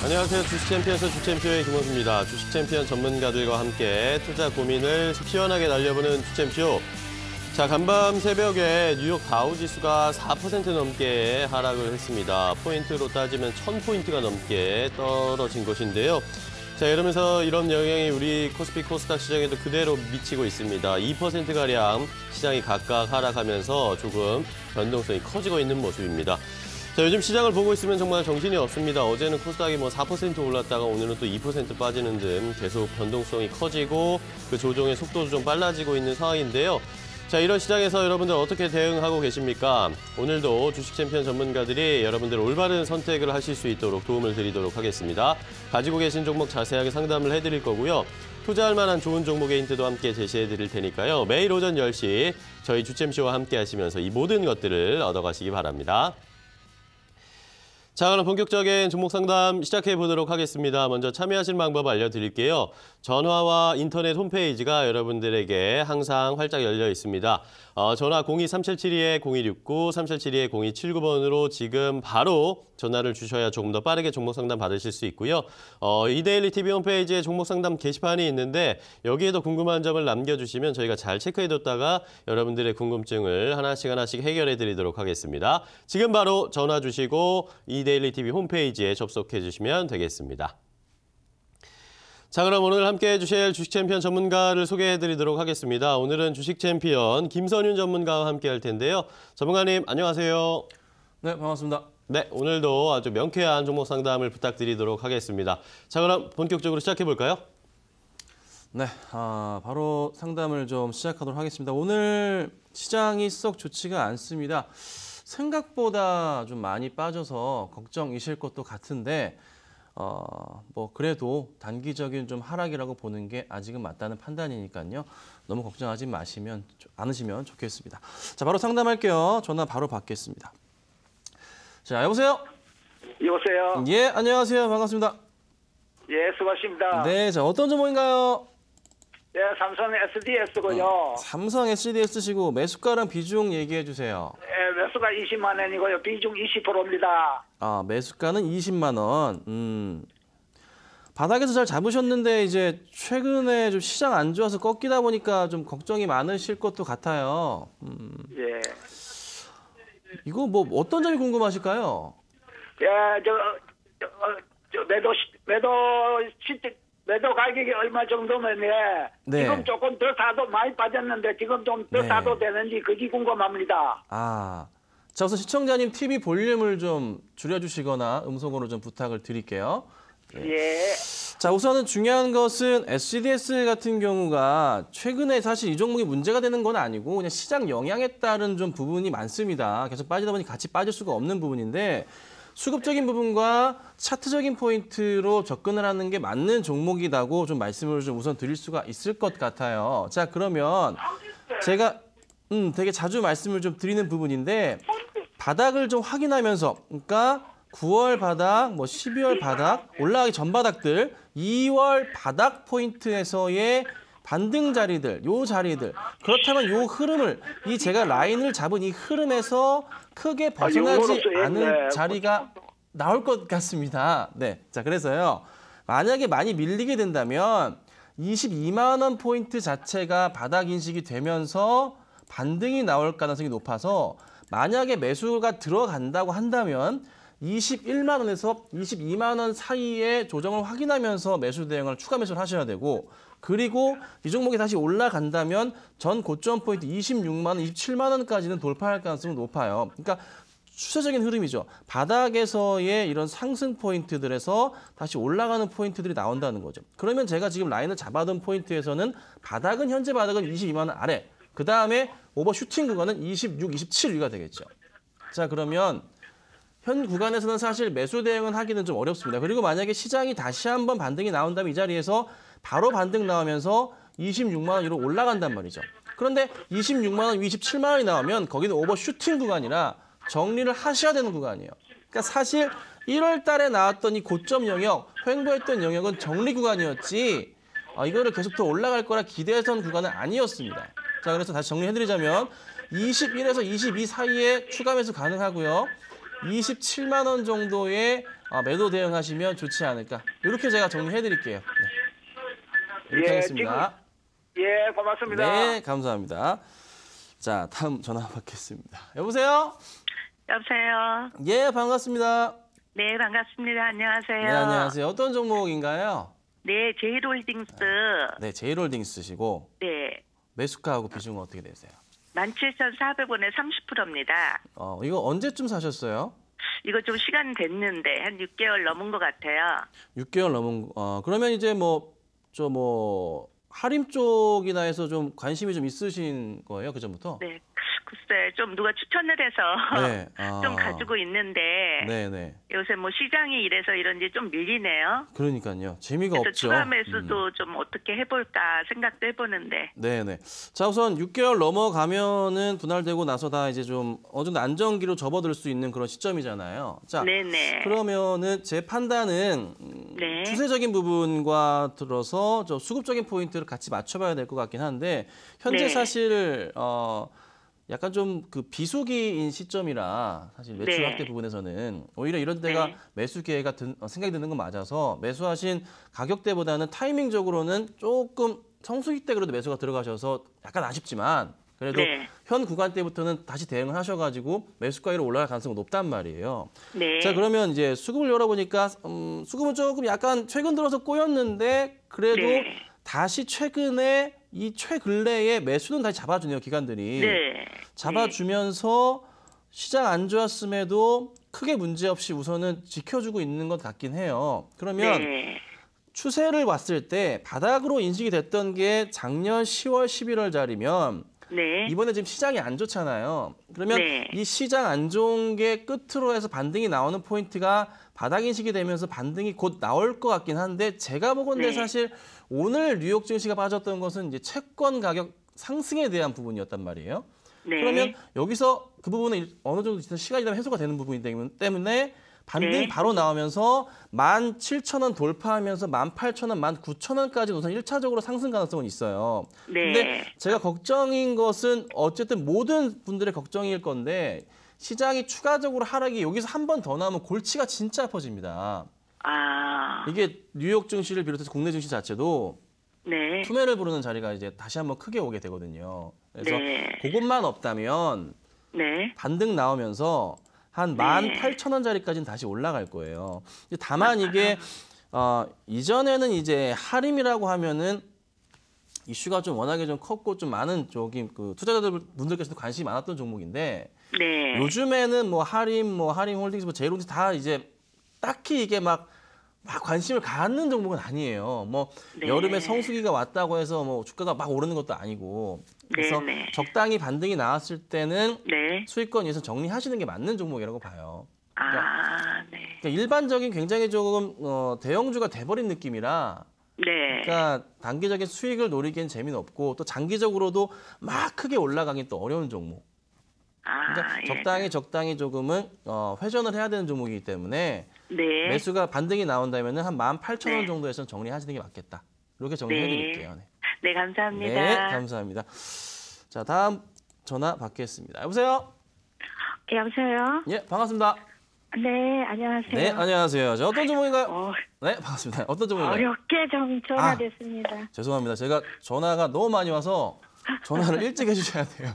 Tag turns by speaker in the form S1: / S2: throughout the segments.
S1: 안녕하세요. 주식챔피언스 주챔쇼의 김원수입니다. 주식챔피언 전문가들과 함께 투자 고민을 시원하게 날려보는 주챔쇼. 자, 간밤 새벽에 뉴욕 다우지수가 4% 넘게 하락을 했습니다. 포인트로 따지면 1000포인트가 넘게 떨어진 것인데요. 자, 이러면서 이런 영향이 우리 코스피 코스닥 시장에도 그대로 미치고 있습니다. 2%가량 시장이 각각 하락하면서 조금 변동성이 커지고 있는 모습입니다. 자, 요즘 시장을 보고 있으면 정말 정신이 없습니다. 어제는 코스닥이 4% 올랐다가 오늘은 또 2% 빠지는 등 계속 변동성이 커지고 그 조정의 속도도 좀 빨라지고 있는 상황인데요. 자, 이런 시장에서 여러분들 어떻게 대응하고 계십니까? 오늘도 주식 챔피언 전문가들이 여러분들 올바른 선택을 하실 수 있도록 도움을 드리도록 하겠습니다. 가지고 계신 종목 자세하게 상담을 해드릴 거고요. 투자할 만한 좋은 종목의 힌트도 함께 제시해드릴 테니까요. 매일 오전 10시 저희 주챔쇼와 함께 하시면서 이 모든 것들을 얻어가시기 바랍니다. 자, 그럼 본격적인 종목 상담 시작해 보도록 하겠습니다. 먼저 참여하실 방법 알려드릴게요. 전화와 인터넷 홈페이지가 여러분들에게 항상 활짝 열려 있습니다. 전화 02-3772-0169, 3772-0279번으로 지금 바로 전화를 주셔야 조금 더 빠르게 종목 상담 받으실 수 있고요. 이데일리 TV 홈페이지에 종목 상담 게시판이 있는데 여기에도 궁금한 점을 남겨주시면 저희가 잘 체크해뒀다가 여러분들의 궁금증을 하나씩 해결해 드리도록 하겠습니다. 지금 바로 전화 주시고 이데일리 TV 홈페이지에 접속해 주시면 되겠습니다. 자, 그럼 오늘 함께 해주실 주식 챔피언 전문가를 소개해드리도록 하겠습니다. 오늘은 주식 챔피언 김선윤 전문가와 함께 할 텐데요. 전문가님, 안녕하세요.
S2: 네, 반갑습니다.
S1: 네, 오늘도 아주 명쾌한 종목 상담을 부탁드리도록 하겠습니다. 자, 그럼 본격적으로 시작해 볼까요?
S2: 네, 바로 상담을 좀 시작하도록 하겠습니다. 오늘 시장이 썩 좋지가 않습니다. 생각보다 좀 많이 빠져서 걱정이실 것도 같은데 그래도 단기적인 좀 하락이라고 보는 게 아직은 맞다는 판단이니까요. 너무 걱정하지 않으시면 좋겠습니다. 자, 바로 상담할게요. 전화 바로 받겠습니다. 자, 여보세요?
S3: 여보세요?
S2: 예, 안녕하세요. 반갑습니다.
S3: 예, 수고하십니다.
S2: 네, 자, 어떤 종목인가요?
S3: 예, 삼성 SDS고요.
S2: 삼성 SDS시고 매수가랑 비중 얘기해 주세요.
S3: 예, 매수가 20만 원이고요. 비중 20%입니다.
S2: 매수가는 20만 원. 바닥에서 잘 잡으셨는데 이제 최근에 좀 시장 안 좋아서 꺾이다 보니까 좀 걱정이 많으실 것도 같아요.
S3: 예.
S2: 이거 어떤 점이 궁금하실까요?
S3: 예, 매도 가격이 얼마 정도면
S2: 네.
S3: 지금 조금 더 사도 많이 빠졌는데 지금 좀 더
S2: 네.
S3: 사도 되는지 그게 궁금합니다.
S2: 자, 우선 시청자님 TV 볼륨을 좀 줄여주시거나 음성으로 좀 부탁을 드릴게요.
S3: 예.
S2: 자, 우선은 중요한 것은 SDS 같은 경우가 최근에 사실 이 종목이 문제가 되는 건 아니고 그냥 시장 영향에 따른 좀 부분이 많습니다. 계속 빠지다 보니 같이 빠질 수가 없는 부분인데 수급적인 부분과 차트적인 포인트로 접근을 하는 게 맞는 종목이라고 좀 말씀을 좀 우선 드릴 수가 있을 것 같아요. 자, 그러면 제가 되게 자주 말씀을 좀 드리는 부분인데 바닥을 좀 확인하면서 그러니까 9월 바닥, 12월 바닥, 올라가기 전 바닥들, 2월 바닥 포인트에서의 반등 자리들, 요 자리들. 그렇다면 요 흐름을 제가 라인을 잡은 이 흐름에서 크게 벗어나지 않은 자리가 나올 것 같습니다. 네. 자, 그래서요. 만약에 많이 밀리게 된다면 22만 원 포인트 자체가 바닥 인식이 되면서 반등이 나올 가능성이 높아서 만약에 매수가 들어간다고 한다면 21만 원에서 22만 원 사이에 조정을 확인하면서 매수 대응을 추가 매수를 하셔야 되고 그리고 이 종목이 다시 올라간다면 전 고점 포인트 26만 원, 27만 원까지는 돌파할 가능성이 높아요. 그러니까 추세적인 흐름이죠. 바닥에서의 이런 상승 포인트들에서 다시 올라가는 포인트들이 나온다는 거죠. 그러면 제가 지금 라인을 잡아둔 포인트에서는 현재 바닥은 22만 원 아래, 그 다음에 오버슈팅 구간은 26, 27 위가 되겠죠. 자, 그러면 현 구간에서는 사실 매수 대응은 하기는 좀 어렵습니다. 그리고 만약에 시장이 다시 한번 반등이 나온다면 이 자리에서 바로 반등 나오면서 26만 원 위로 올라간단 말이죠. 그런데 26만 원, 27만 원이 나오면 거기는 오버슈팅 구간이라 정리를 하셔야 되는 구간이에요. 그러니까 사실 1월 달에 나왔던 이 고점 영역, 횡보했던 영역은 정리 구간이었지 이거를 계속 더 올라갈 거라 기대했던 구간은 아니었습니다. 자, 그래서 다시 정리해드리자면 21에서 22 사이에 추가 매수 가능하고요. 27만 원 정도의 매도 대응하시면 좋지 않을까. 이렇게 제가 정리해드릴게요. 네. 이렇게
S3: 예,
S2: 하겠습니다.
S3: 예, 고맙습니다.
S2: 네, 감사합니다. 자, 다음 전화 받겠습니다. 여보세요?
S4: 여보세요.
S2: 예, 반갑습니다.
S4: 네, 반갑습니다. 안녕하세요.
S2: 네, 안녕하세요. 어떤 종목인가요?
S4: 네, 제이홀딩스.
S2: 네, 제이홀딩스시고
S4: 네,
S2: 매수가하고 비중은 어떻게 되세요?
S4: 17,400원에 30%입니다.
S2: 이거 언제쯤 사셨어요?
S4: 이거 좀 시간 됐는데 한 6개월 넘은 것 같아요.
S2: 6개월 넘은 그러면 이제 할인 쪽이나 해서 좀 관심이 좀 있으신 거예요, 그전부터?
S4: 네, 글쎄 좀 누가 추천을 해서
S2: 네.
S4: 좀 가지고 있는데
S2: 네, 네.
S4: 요새 뭐 시장이 이래서 이런지 좀 밀리네요.
S2: 그러니까요. 재미가
S4: 그래서
S2: 없죠.
S4: 추가 매수도 좀 어떻게 해볼까 생각도 해보는데.
S2: 네, 네. 자, 우선 6개월 넘어가면은 분할되고 나서 다 이제 좀 어느 정도 안정기로 접어들 수 있는 그런 시점이잖아요. 자,
S4: 네네.
S2: 그러면은 제 판단은
S4: 네.
S2: 추세적인 부분과 들어서 저 수급적인 포인트를 같이 맞춰봐야 될 것 같긴 한데 현재
S4: 네.
S2: 사실 약간 좀 그 비수기인 시점이라 사실 매출
S4: 네.
S2: 확대 부분에서는 오히려 이런 데가
S4: 네.
S2: 매수 기회가 생각이 드는 건 맞아서 매수하신 가격대보다는 타이밍적으로는 조금 성수기 때 그래도 매수가 들어가셔서 약간 아쉽지만 그래도
S4: 네.
S2: 현 구간대부터는 다시 대응을 하셔가지고 매수가로 올라갈 가능성이 높단 말이에요.
S4: 네.
S2: 자, 그러면 이제 수급을 열어보니까 수급은 조금 약간 최근 들어서 꼬였는데 그래도
S4: 네.
S2: 다시 최근에 이 최근래에 매수는 다시 잡아주네요, 기관들이.
S4: 네.
S2: 잡아주면서 시장 안 좋았음에도 크게 문제없이 우선은 지켜주고 있는 것 같긴 해요. 그러면
S4: 네.
S2: 추세를 봤을 때 바닥으로 인식이 됐던 게 작년 10월, 11월짜리면
S4: 네.
S2: 이번에 지금 시장이 안 좋잖아요. 그러면
S4: 네.
S2: 이 시장 안 좋은 게 끝으로 해서 반등이 나오는 포인트가 바닥 인식이 되면서 반등이 곧 나올 것 같긴 한데 제가 보건대
S4: 네.
S2: 사실 오늘 뉴욕 증시가 빠졌던 것은 이제 채권 가격 상승에 대한 부분이었단 말이에요.
S4: 네.
S2: 그러면 여기서 그 부분은 어느 정도 시간이 지나면 해소가 되는 부분이기 때문에 반등이
S4: 네.
S2: 바로 나오면서 17,000원 돌파하면서 18,000원, 19,000원까지 우선 1차적으로 상승 가능성은 있어요.
S4: 네.
S2: 근데 제가 걱정인 것은 어쨌든 모든 분들의 걱정일 건데 시장이 추가적으로 하락이 여기서 한 번 더 나오면 골치가 진짜 아파집니다.
S4: 아.
S2: 이게 뉴욕 증시를 비롯해서 국내 증시 자체도
S4: 네.
S2: 투매를 부르는 자리가 이제 다시 한번 크게 오게 되거든요. 그래서
S4: 네.
S2: 그것만 없다면
S4: 네.
S2: 반등 나오면서 한
S4: 네.
S2: 18,000원짜리까지는 다시 올라갈 거예요. 다만 이게 이전에는 이제 할인이라고 하면은 이슈가 좀 워낙에 좀 컸고 좀 많은 그 투자자들 분들께서도 관심이 많았던 종목인데
S4: 네.
S2: 요즘에는 할인 홀딩스, 제이홀딩스 다 이제 딱히 이게 막 관심을 갖는 종목은 아니에요.
S4: 네.
S2: 여름에 성수기가 왔다고 해서 주가가 막 오르는 것도 아니고 그래서
S4: 네.
S2: 적당히 반등이 나왔을 때는
S4: 네.
S2: 수익권 위에서 정리하시는 게 맞는 종목이라고 봐요.
S4: 아, 네.
S2: 그러니까 일반적인 굉장히 조금 대형주가 돼버린 느낌이라
S4: 네.
S2: 그러니까 단기적인 수익을 노리기엔 재미는 없고 또 장기적으로도 막 크게 올라가긴 또 어려운 종목.
S4: 아,
S2: 그러니까
S4: 예.
S2: 적당히 조금은 회전을 해야 되는 종목이기 때문에
S4: 네.
S2: 매수가 반등이 나온다면 한 18,000원
S4: 네.
S2: 정도에서 정리하시는 게 맞겠다. 이렇게 정리해드릴게요. 네.
S4: 네, 감사합니다.
S2: 네, 감사합니다. 자, 다음 전화 받겠습니다. 여보세요?
S5: 여보세요?
S2: 예, 반갑습니다.
S5: 네, 안녕하세요.
S2: 네, 안녕하세요. 저 어떤 종목인가요?
S5: 어,
S2: 네, 반갑습니다. 어떤 종목인가요?
S5: 어렵게 전화됐습니다.
S2: 죄송합니다. 제가 전화가 너무 많이 와서 전화를 일찍 해주셔야 돼요.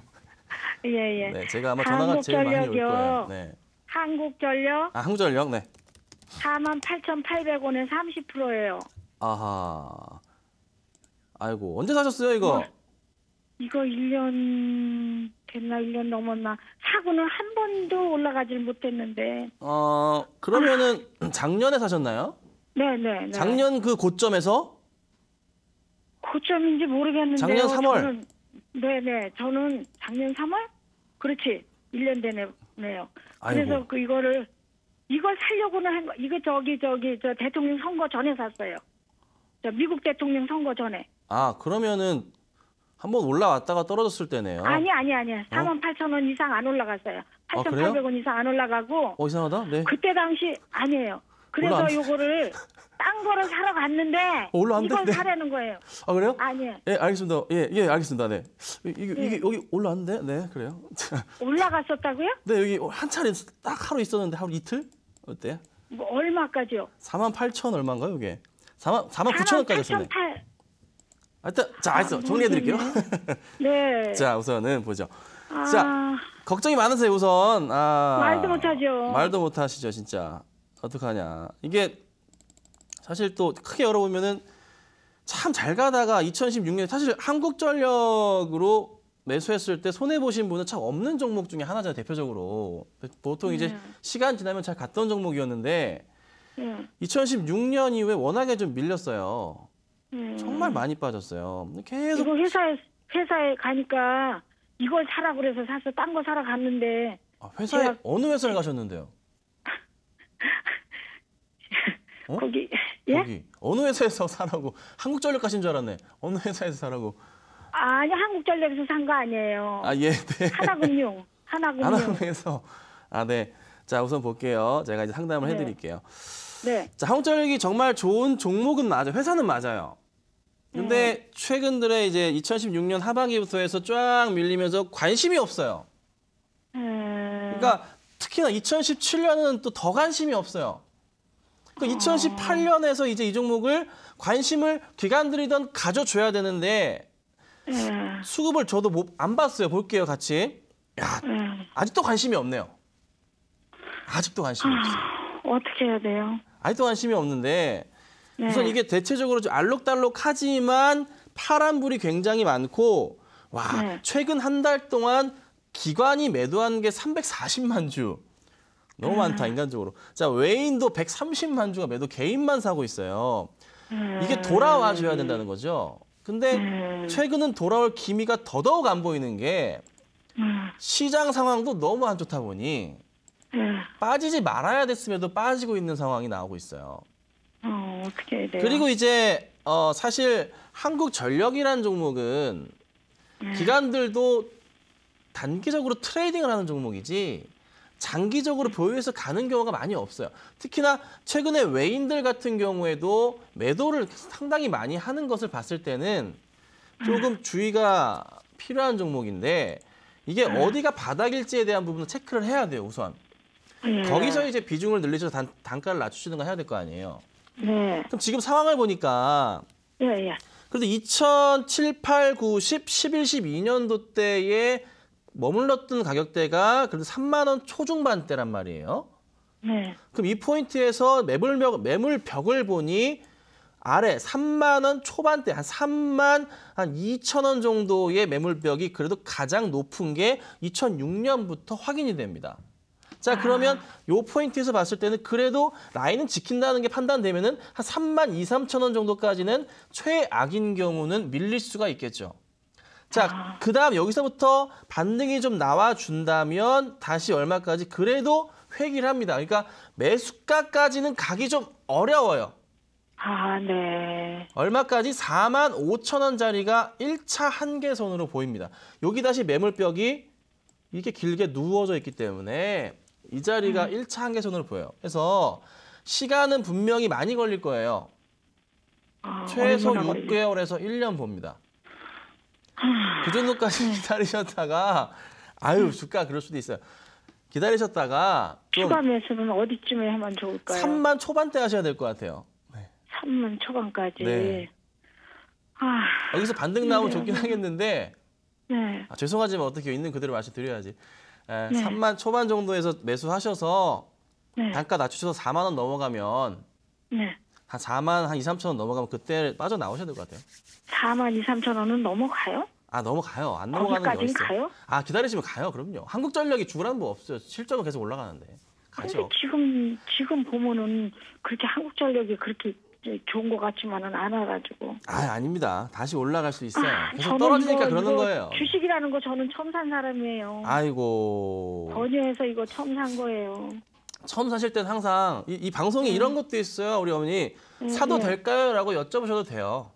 S5: 예, 예.
S2: 네, 제가 아마 전화가 제일 많이 올 거예요. 네.
S5: 한국전력
S2: 한국전력, 네.
S5: 48,800원에 30%예요.
S2: 아하. 아이고, 언제 사셨어요, 이거?
S5: 이거 1년 됐나 1년 넘었나. 사고는 한 번도 올라가질 못했는데.
S2: 그러면은 작년에 사셨나요?
S5: 네, 네, 네.
S2: 작년 그 고점에서?
S5: 고점인지 모르겠는데요.
S2: 작년 3월.
S5: 네, 네. 저는 작년 3월? 그렇지. 1년 되네요. 그래서
S2: 아이고.
S5: 이걸 살려고는 한 거. 이거 저 대통령 선거 전에 샀어요. 저 미국 대통령 선거 전에.
S2: 그러면은 한번 올라왔다가 떨어졌을 때네요.
S5: 아니야. 48,000원 이상 안 올라갔어요.
S2: 그래요?
S5: 8,800원 이상 안 올라가고.
S2: 이상하다. 네.
S5: 그때 당시 아니에요. 그래서
S2: 올라 안-
S5: 요거를 딴 거를 사러 갔는데
S2: 올라왔는데?
S5: 이걸
S2: 네.
S5: 사려는 거예요.
S2: 아, 그래요?
S5: 아니요.
S2: 예, 알겠습니다. 예, 알겠습니다. 네. 이게 여기 올라왔는데? 네, 그래요.
S5: 올라갔었다고요?
S2: 네, 여기 한 차례 딱 하루 있었는데 하루 이틀? 어때요?
S5: 뭐 얼마까지요?
S2: 48,000 얼마인가요, 이게? 49,000원까지였었네.
S5: 8,800.
S2: 하여튼 자, 알았어. 정리해 드릴게요.
S5: 네.
S2: 자, 우선은 보죠.
S5: 아,
S2: 자, 걱정이 많으세요, 우선.
S5: 말도 못하죠.
S2: 말도 못 하시죠, 진짜. 어떡하냐. 이게 사실 또 크게 열어보면은 참 잘 가다가 2016년에 사실 한국전력으로 매수했을 때 손해보신 분은 참 없는 종목 중에 하나잖아요, 대표적으로. 보통 이제 시간 지나면 잘 갔던 종목이었는데 2016년 이후에 워낙에 좀 밀렸어요. 정말 많이 빠졌어요. 계속
S5: 이거 회사에 가니까 이걸 사라 그래서 사서 딴 거 사러 갔는데
S2: 회사에
S5: 제가-
S2: 어느 회사를 가셨는데요? 어?
S5: 거기 예?
S2: 거기 어느 회사에서 사라고? 한국전력 가신 줄 알았네. 어느 회사에서 사라고?
S5: 아니 한국전력에서 산 거 아니에요.
S2: 아, 예, 네.
S5: 하나금융.
S2: 하나금에서 네. 자, 우선 볼게요. 제가 이제 상담을
S5: 네.
S2: 해드릴게요.
S5: 네.
S2: 자, 한국전력이 정말 좋은 종목은 맞아요. 회사는 맞아요. 근데 최근 들에 이제 2016년 하반기부터 해서 쫙 밀리면서 관심이 없어요. 그러니까 특히나 2017년은 또 더 관심이 없어요. 그러니까 2018년에서 이제 이 종목을 관심을 기관들이든 가져줘야 되는데 수급을 저도 안 봤어요. 볼게요, 같이. 야, 아직도 관심이 없네요. 아직도 관심이 없어요.
S5: 어떻게 해야 돼요?
S2: 아직도 관심이 없는데
S5: 네.
S2: 우선 이게 대체적으로 좀 알록달록하지만 파란불이 굉장히 많고 와,
S5: 네.
S2: 최근 한 달 동안 기관이 매도한 게 340만 주. 너무 많다, 인간적으로. 자, 외인도 130만 주가 매도 개인만 사고 있어요. 이게 돌아와 줘야 된다는 거죠. 근데 최근은 돌아올 기미가 더더욱 안 보이는 게 시장 상황도 너무 안 좋다 보니 빠지지 말아야 됐음에도 빠지고 있는 상황이 나오고 있어요.
S5: 어떻게 해야 돼요?
S2: 그리고 이제 사실 한국전력이라는 종목은 기관들도 단기적으로 트레이딩을 하는 종목이지 장기적으로 보유해서 가는 경우가 많이 없어요. 특히나 최근에 외인들 같은 경우에도 매도를 상당히 많이 하는 것을 봤을 때는 조금 주의가 필요한 종목인데 이게 어디가 바닥일지에 대한 부분을 체크를 해야 돼요, 우선. 거기서 이제 비중을 늘리셔서 단가를 낮추시든가 해야 될 거 아니에요.
S5: 네.
S2: 그럼 지금 상황을 보니까
S5: 예.
S2: 그래도 2007, 8, 9, 10, 11, 12년도 때에 머물렀던 가격대가 그래도 3만 원 초중반대란 말이에요.
S5: 네.
S2: 그럼 이 포인트에서 매물벽을 보니 아래 3만 원 초반대 한 3만 한 2천 원 정도의 매물벽이 그래도 가장 높은 게 2006년부터 확인이 됩니다. 자, 그러면 요 포인트에서 봤을 때는 그래도 라인은 지킨다는 게 판단되면은 한 3만 2, 3천 원 정도까지는 최악인 경우는 밀릴 수가 있겠죠. 자, 그다음 여기서부터 반등이 좀 나와준다면 다시 얼마까지 그래도 회귀를 합니다. 그러니까 매수가까지는 가기 좀 어려워요.
S5: 네.
S2: 얼마까지? 4만 5천 원짜리가 1차 한계선으로 보입니다. 여기 다시 매물벽이 이렇게 길게 누워져 있기 때문에 이 자리가 1차 한계선으로 보여요. 그래서 시간은 분명히 많이 걸릴 거예요. 최소
S5: 얼마나
S2: 6개월에서 1년 봅니다. 그 정도까지 기다리셨다가 주가 그럴 수도 있어요. 기다리셨다가 좀
S5: 추가 매수는 어디쯤에 하면 좋을까요?
S2: 3만 초반대 하셔야 될 것 같아요.
S5: 3만 초반까지.
S2: 네. 여기서 반등 나오면 좋긴 하겠는데
S5: 네.
S2: 죄송하지만 어떻게 있는 그대로 말씀드려야지. 3만 초반 정도에서 매수하셔서 단가 낮추셔서 4만 원 넘어가면
S5: 네.
S2: 한 4만 한 2, 3천 원 넘어가면 그때 빠져나오셔야 될 것 같아요.
S5: 4만 2, 3천 원은 넘어가요?
S2: 넘어가요. 안 넘어가는 게
S5: 거기까지는
S2: 어딨어요.
S5: 가요?
S2: 기다리시면 가요. 그럼요. 한국전력이 죽으라는 법 없어요. 실적은 계속 올라가는데. 가죠.
S5: 근데 지금 보면은 그렇게 한국전력이 그렇게 좋은 것 같지만은 않아가지고.
S2: 아닙니다. 다시 올라갈 수 있어요. 계속
S5: 저는
S2: 떨어지니까
S5: 이거
S2: 그러는 거예요.
S5: 주식이라는 거 저는 처음 산 사람이에요.
S2: 아이고.
S5: 번유해서 이거 처음 산 거예요.
S2: 처음 사실 때는 항상 이 방송에 이런 것도 있어요. 우리 어머니. 사도 될까요? 라고 여쭤보셔도 돼요.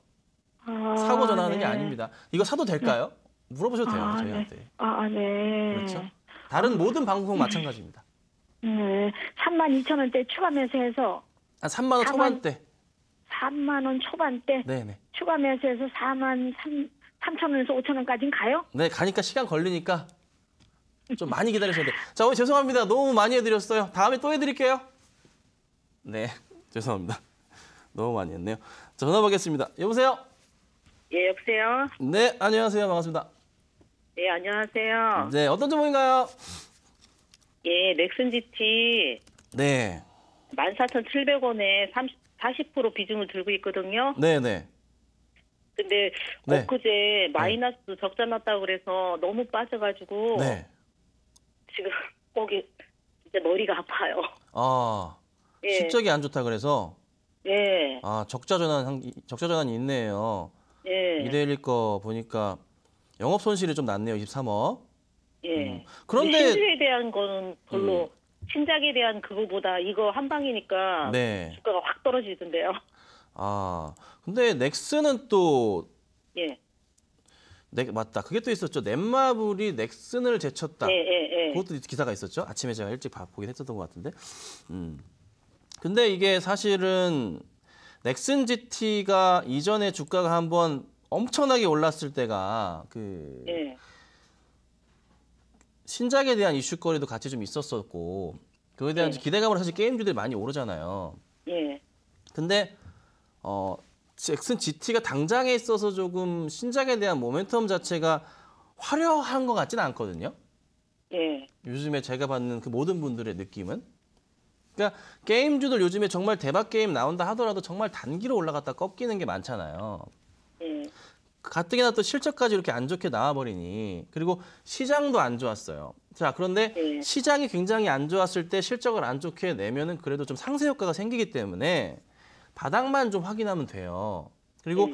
S2: 사고 전화하는 게 아닙니다. 이거 사도 될까요? 물어보셔도 돼요. 저희한테.
S5: 네.
S2: 그렇죠. 다른 모든 방송 마찬가지입니다.
S5: 네. 3만 2천 원대 추가 매수해서
S2: 한 3만 원 초반대.
S5: 3만 원 초반대
S2: 네네.
S5: 추가 매수해서 4만 3천 원에서 5천 원까지는 가요?
S2: 네, 가니까 시간 걸리니까 좀 많이 기다리셔야 돼요. 자, 오늘 죄송합니다. 너무 많이 해드렸어요. 다음에 또 해드릴게요. 네, 죄송합니다. 너무 많이 했네요. 자, 전화 받겠습니다. 여보세요?
S4: 예, 여보세요?
S2: 네, 안녕하세요. 반갑습니다.
S4: 예, 안녕하세요.
S2: 네, 어떤 종목인가요?
S4: 예, 넥슨 GT
S2: 네,
S4: 14,700원에 40% 비중을 들고 있거든요.
S2: 네네.
S4: 근데
S2: 네.
S4: 엊그제 마이너스 적자 났다고 그래서 너무 빠져가지고
S2: 네.
S4: 지금 거기 진짜 머리가 아파요.
S2: 아,
S4: 예.
S2: 실적이 안 좋다 그래서
S4: 예,
S2: 적자 전환이 있네요.
S4: 예,
S2: 2대1일 거 보니까 영업 손실이 좀 났네요. 23억.
S4: 예.
S2: 그런데
S4: 신주에 대한 거는 별로 신작에 대한 그거보다 이거 한 방이니까
S2: 네.
S4: 주가가 확 떨어지던데요.
S2: 근데 넥슨은 또
S4: 예,
S2: 맞다. 그게 또 있었죠. 넷마블이 넥슨을 제쳤다.
S4: 예, 예, 예.
S2: 그것도 기사가 있었죠. 아침에 제가 일찍 보긴 했었던 것 같은데. 근데 이게 사실은 넥슨 GT가 이전에 주가가 한번 엄청나게 올랐을 때가 그
S4: 예,
S2: 신작에 대한 이슈거리도 같이 좀 있었었고 그거에 대한
S4: 예.
S2: 기대감으로 사실 게임주들이 많이 오르잖아요.
S4: 예,
S2: 근데 넥슨 GT가 당장에 있어서 조금 신작에 대한 모멘텀 자체가 화려한 것 같지는 않거든요.
S4: 예,
S2: 요즘에 제가 받는 그 모든 분들의 느낌은. 그러니까 게임주들 요즘에 정말 대박 게임 나온다 하더라도 정말 단기로 올라갔다 꺾이는 게 많잖아요.
S4: 예,
S2: 가뜩이나 또 실적까지 이렇게 안 좋게 나와버리니 그리고 시장도 안 좋았어요. 자, 그런데
S4: 예.
S2: 시장이 굉장히 안 좋았을 때 실적을 안 좋게 내면은 그래도 좀 상세 효과가 생기기 때문에 바닥만 좀 확인하면 돼요. 그리고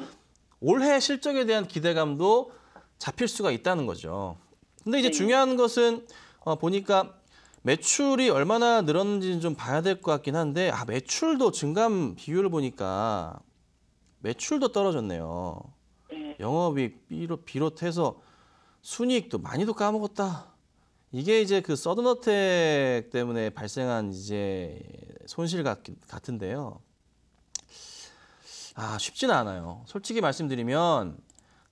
S2: 올해 실적에 대한 기대감도 잡힐 수가 있다는 거죠. 근데 이제 중요한 것은 보니까 매출이 얼마나 늘었는지는 좀 봐야 될 것 같긴 한데 매출도 증감 비율을 보니까 매출도 떨어졌네요.
S4: 예.
S2: 영업이익 비롯해서 순이익도 많이도 까먹었다. 이게 이제 그 서든어택 때문에 발생한 이제 손실 같은데요. 쉽지는 않아요. 솔직히 말씀드리면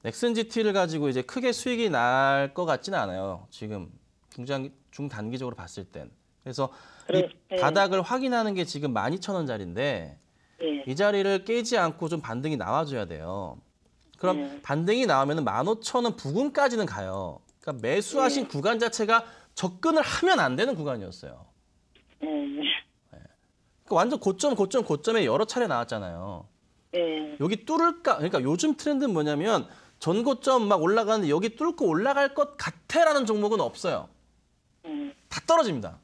S2: 넥슨 GT를 가지고 이제 크게 수익이 날 것 같지는 않아요. 지금 중단기적으로 봤을 땐. 그래서 이 바닥을 확인하는 게 지금 12,000원짜리인데
S4: 예.
S2: 이 자리를 깨지 않고 좀 반등이 나와줘야 돼요. 그럼 반등이 나오면 15,000원 부근까지는 가요. 그러니까 매수하신 구간 자체가 접근을 하면 안 되는 구간이었어요. 그러니까 완전 고점에 여러 차례 나왔잖아요.
S4: 예.
S2: 여기 뚫을까? 그러니까 요즘 트렌드는 뭐냐면 전고점 막 올라가는데 여기 뚫고 올라갈 것 같아라는 종목은 없어요. 다 떨어집니다.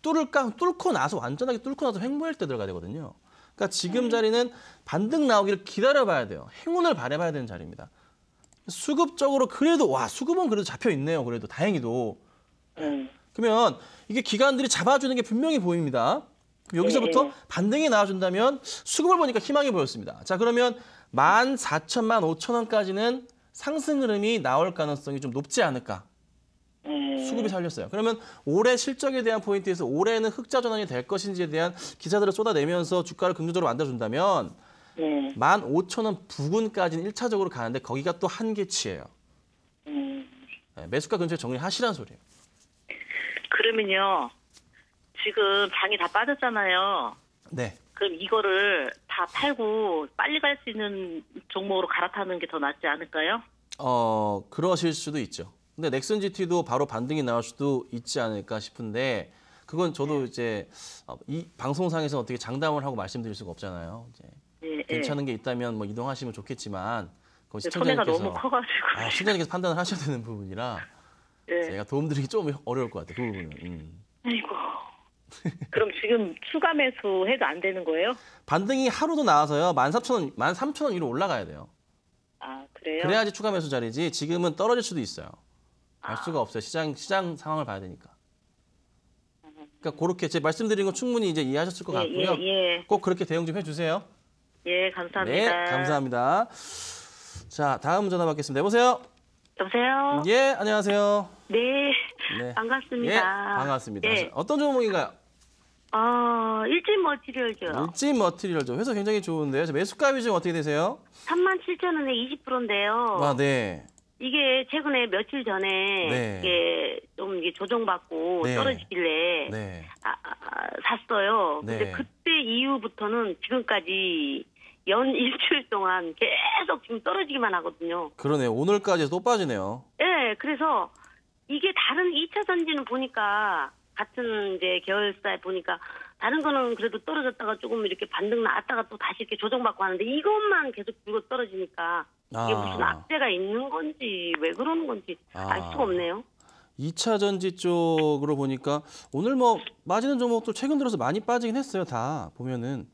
S2: 뚫고 나서 완전하게 뚫고 나서 횡보일 때 들어가야 되거든요. 그러니까 지금 자리는 반등 나오기를 기다려봐야 돼요. 행운을 바라봐야 되는 자리입니다. 수급적으로 그래도 수급은 그래도 잡혀 있네요. 그래도 다행히도. 그러면 이게 기관들이 잡아주는 게 분명히 보입니다. 여기서부터 반등이 나와준다면 수급을 보니까 희망이 보였습니다. 자, 그러면 14,000원, 15,000원까지는 상승 흐름이 나올 가능성이 좀 높지 않을까. 수급이 살렸어요. 그러면 올해 실적에 대한 포인트에서 올해는 흑자 전환이 될 것인지에 대한 기사들을 쏟아내면서 주가를 긍정적으로 만들어준다면 15,000원 부근까지는 1차적으로 가는데 거기가 또 한계치예요. 매수가 근처에 정리하시라는 소리예요.
S4: 그러면요. 지금 장이 다 빠졌잖아요.
S2: 네.
S4: 그럼 이거를 다 팔고 빨리 갈 수 있는 종목으로 갈아타는 게 더 낫지 않을까요?
S2: 그러실 수도 있죠. 근데 넥슨 GT도 바로 반등이 나올 수도 있지 않을까 싶은데 그건 저도 이제 이 방송상에서 어떻게 장담을 하고 말씀드릴 수가 없잖아요. 이제 괜찮은 게 있다면 뭐 이동하시면 좋겠지만 그건
S4: 손해가 너무 커가지고.
S2: 시청자님께서 판단을 하셔야 되는 부분이라 제가 도움드리기 좀 어려울 것 같아요. 그 부분은.
S4: 아이고. 그럼 지금 추가 매수해도 안 되는 거예요?
S2: 반등이 하루도 나와서요. 13,000원, 13,000원 위로 올라가야 돼요.
S4: 아, 그래요?
S2: 그래야지 추가 매수 자리지. 지금은 떨어질 수도 있어요. 알 수가 없어요. 시장 상황을 봐야 되니까. 그러니까 그렇게 제가 말씀드린 거 충분히 이제 이해하셨을 것 같고요. 꼭 그렇게 대응 좀 해주세요.
S4: 예, 감사합니다.
S2: 네, 감사합니다. 자, 다음 전화 받겠습니다. 여보세요?
S4: 여보세요?
S2: 예, 안녕하세요.
S4: 네,
S2: 네.
S4: 반갑습니다.
S2: 예, 반갑습니다.
S4: 예.
S2: 어떤 종목인가요?
S4: 일진 머티리얼죠.
S2: 일진 머티리얼죠. 회사 굉장히 좋은데요. 매수가 비중 어떻게 되세요?
S4: 37,000원에 20%인데요.
S2: 아, 네.
S4: 이게 최근에 며칠 전에
S2: 네.
S4: 이게 좀 이게 조정받고
S2: 네.
S4: 떨어지길래
S2: 네.
S4: 샀어요.
S2: 네.
S4: 근데 그때 이후부터는 지금까지 연 일주일 동안 계속 지금 떨어지기만 하거든요.
S2: 그러네요. 오늘까지 또 빠지네요.
S4: 네, 그래서 이게 다른 2차 전지는 보니까 같은 이제 계열사에 보니까 다른 거는 그래도 떨어졌다가 조금 이렇게 반등 나왔다가 또 다시 이렇게 조정받고 하는데 이것만 계속 들고 떨어지니까 이게 무슨 악재가 있는 건지 왜 그러는 건지 알 수가 없네요.
S2: 2차 전지 쪽으로 보니까 오늘 뭐 빠지는 종목들 최근 들어서 많이 빠지긴 했어요. 다 보면은.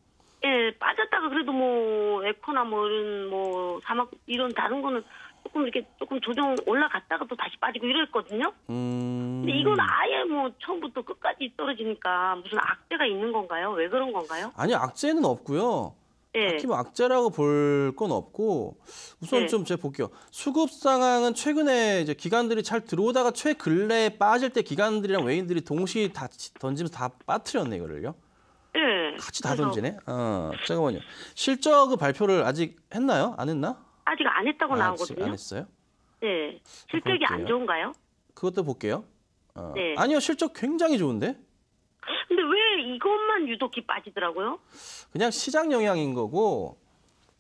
S4: 예, 빠졌다가 그래도 뭐 에코나 뭐 이런 뭐 사막 이런 다른 거는 조금 이렇게 조금 조정 올라갔다가 또 다시 빠지고 이랬거든요. 근데 이건 아예 뭐 처음부터 끝까지 떨어지니까 무슨 악재가 있는 건가요? 왜 그런 건가요?
S2: 아니요, 악재는 없고요.
S4: 예.
S2: 딱히 뭐 악재라고 볼 건 없고 우선
S4: 네.
S2: 좀 제가 볼게요. 수급 상황은 최근에 이제 기관들이 잘 들어오다가 최근래에 빠질 때 기관들이랑 외인들이 동시에 다 던지면서 다 빠뜨렸네 이거를요.
S4: 예.
S2: 같이 다
S4: 그래서
S2: 던지네. 잠깐만요. 실적 발표를 아직 했나요? 안 했나?
S4: 아직 안 했다고
S2: 아직
S4: 나오거든요.
S2: 안 했어요?
S4: 네. 실적이 안
S2: 볼게요.
S4: 좋은가요?
S2: 그것도 볼게요.
S4: 네.
S2: 아니요, 실적 굉장히 좋은데?
S4: 근데 왜 이것만 유독히 빠지더라고요?
S2: 그냥 시장 영향인 거고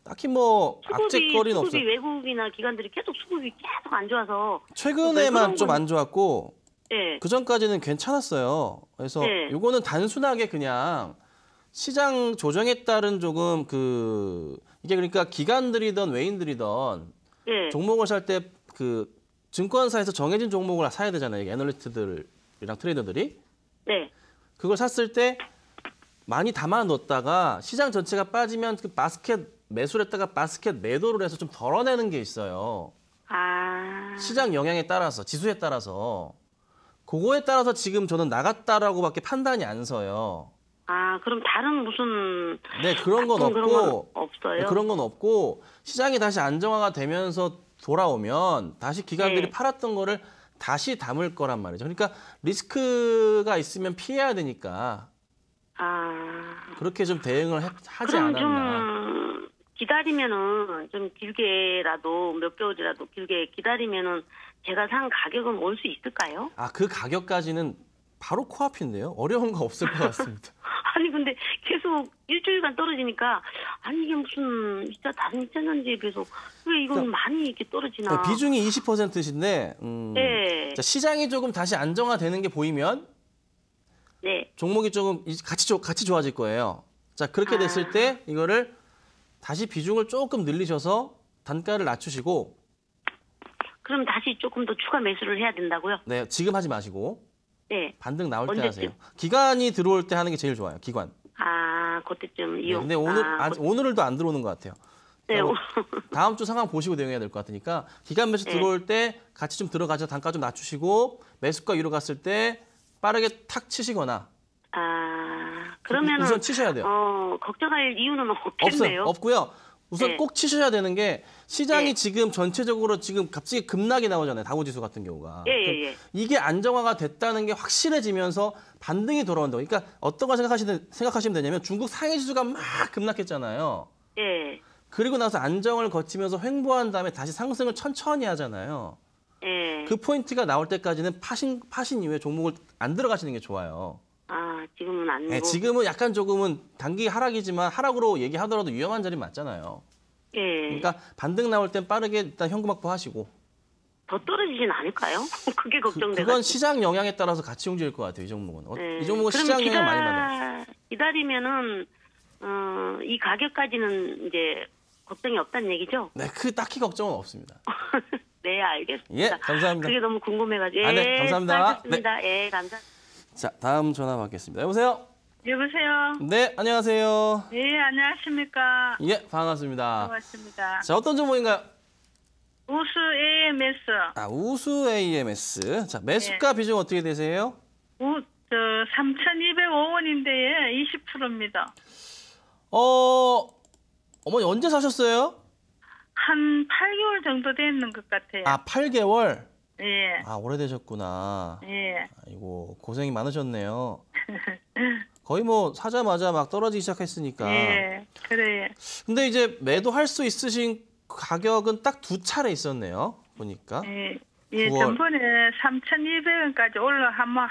S2: 딱히 뭐 악재거리는 없어요.
S4: 수급이 외국이나 기관들이 계속 수급이 계속 안 좋아서
S2: 최근에만 좀 안 좋았고
S4: 네.
S2: 그 전까지는 괜찮았어요. 그래서
S4: 네.
S2: 요거는 단순하게 그냥 시장 조정에 따른 조금 이게 그러니까 기관들이든 외인들이든
S4: 네.
S2: 종목을 살 때 그 증권사에서 정해진 종목을 사야 되잖아요. 애널리스트들이랑 트레이더들이.
S4: 네.
S2: 그걸 샀을 때 많이 담아 놓았다가 시장 전체가 빠지면 그 바스켓 매수를 했다가 바스켓 매도를 해서 좀 덜어내는 게 있어요. 시장 영향에 따라서, 지수에 따라서. 그거에 따라서 지금 저는 나갔다라고밖에 판단이 안 서요.
S4: 그럼 다른 무슨
S2: 네, 그런 건
S4: 그런 건
S2: 없고.
S4: 없어요?
S2: 네, 그런 건 없고 시장이 다시 안정화가 되면서 돌아오면 다시 기관들이
S4: 네.
S2: 팔았던 거를 다시 담을 거란 말이죠. 그러니까 리스크가 있으면 피해야 되니까 그렇게 좀 대응을 하지
S4: 그럼
S2: 않았나.
S4: 좀 기다리면은 좀 길게라도 몇 개월이라도 길게 기다리면은 제가 산 가격은 올 수 있을까요?
S2: 그 가격까지는 바로 코앞인데요. 어려운 거 없을 것 같습니다.
S4: 아니 근데 계속 일주일간 떨어지니까 이게 무슨 진짜 다른 2차 전지에 비해서 왜 이건 많이 이렇게 떨어지나?
S2: 비중이 20%신데
S4: 네.
S2: 자, 시장이 조금 다시 안정화되는 게 보이면
S4: 네.
S2: 종목이 조금 같이 좋아질 거예요. 자, 그렇게 됐을 때 이거를 다시 비중을 조금 늘리셔서 단가를 낮추시고
S4: 그럼 다시 조금 더 추가 매수를 해야 된다고요?
S2: 네, 지금 하지 마시고
S4: 네.
S2: 반등 나올 때
S4: 언제쯤?
S2: 하세요. 기관이 들어올 때 하는 게 제일 좋아요. 기관.
S4: 그때쯤
S2: 네,
S4: 이용.
S2: 근데 오늘도 안 들어오는 것 같아요.
S4: 네.
S2: 다음 주 상황 보시고 대응해야 될 것 같으니까 기관 매수
S4: 네.
S2: 들어올 때 같이 좀 들어가서 단가 좀 낮추시고 매수가 위로 갔을 때 빠르게 탁 치시거나
S4: 그러면은
S2: 우선 치셔야 돼요.
S4: 걱정할 이유는 없겠네요.
S2: 없고요. 우선
S4: 네.
S2: 꼭 치셔야 되는 게 시장이
S4: 네.
S2: 지금 전체적으로 지금 갑자기 급락이 나오잖아요. 다우지수 같은 경우가.
S4: 예.
S2: 이게 안정화가 됐다는 게 확실해지면서 반등이 돌아온다. 그러니까 어떤 거 생각하시면 되냐면 중국 상해 지수가 막 급락했잖아요.
S4: 예.
S2: 그리고 나서 안정을 거치면서 횡보한 다음에 다시 상승을 천천히 하잖아요.
S4: 예.
S2: 그 포인트가 나올 때까지는 파신 이후에 종목을 안 들어가시는 게 좋아요.
S4: 지금은 아니고.
S2: 네, 지금은 약간 조금은 단기 하락이지만 하락으로 얘기하더라도 위험한 자리 맞잖아요.
S4: 예.
S2: 그러니까 반등 나올 땐 빠르게 일단 현금 확보하시고.
S4: 더 떨어지진 않을까요? 그게 걱정돼가지고.
S2: 그건 시장 영향에 따라서 같이 움직일 것 같아요. 이 종목은.
S4: 네.
S2: 이 종목은
S4: 그럼
S2: 시장 영향 많이 받아요.
S4: 기다리면은 이 가격까지는 이제 걱정이 없다는 얘기죠?
S2: 네, 딱히 걱정은 없습니다.
S4: 네, 알겠습니다.
S2: 예, 감사합니다.
S4: 그게 너무 궁금해가지고.
S2: 네, 감사합니다.
S4: 수고하셨습니다. 예, 감사합니다.
S2: 자, 다음 전화 받겠습니다. 여보세요?
S6: 여보세요.
S2: 네, 안녕하세요.
S6: 네, 안녕하십니까.
S2: 예, 반갑습니다.
S6: 반갑습니다.
S2: 자, 어떤 종목인가요?
S6: 우수 AMS.
S2: 우수 AMS. 자, 매수가 비중 어떻게 되세요?
S6: 3,205원인데 20%입니다.
S2: 어머니 언제 사셨어요?
S6: 한 8개월 정도 됐는 것 같아요.
S2: 8개월?
S6: 예.
S2: 오래되셨구나.
S6: 예.
S2: 아이고, 고생이 많으셨네요. 거의 뭐 사자마자 막 떨어지기 시작했으니까.
S6: 예, 그래.
S2: 근데 이제 매도할 수 있으신 가격은 딱 두 차례 있었네요. 보니까.
S6: 예,
S2: 9월.
S6: 전번에 3,200원까지 올라 한번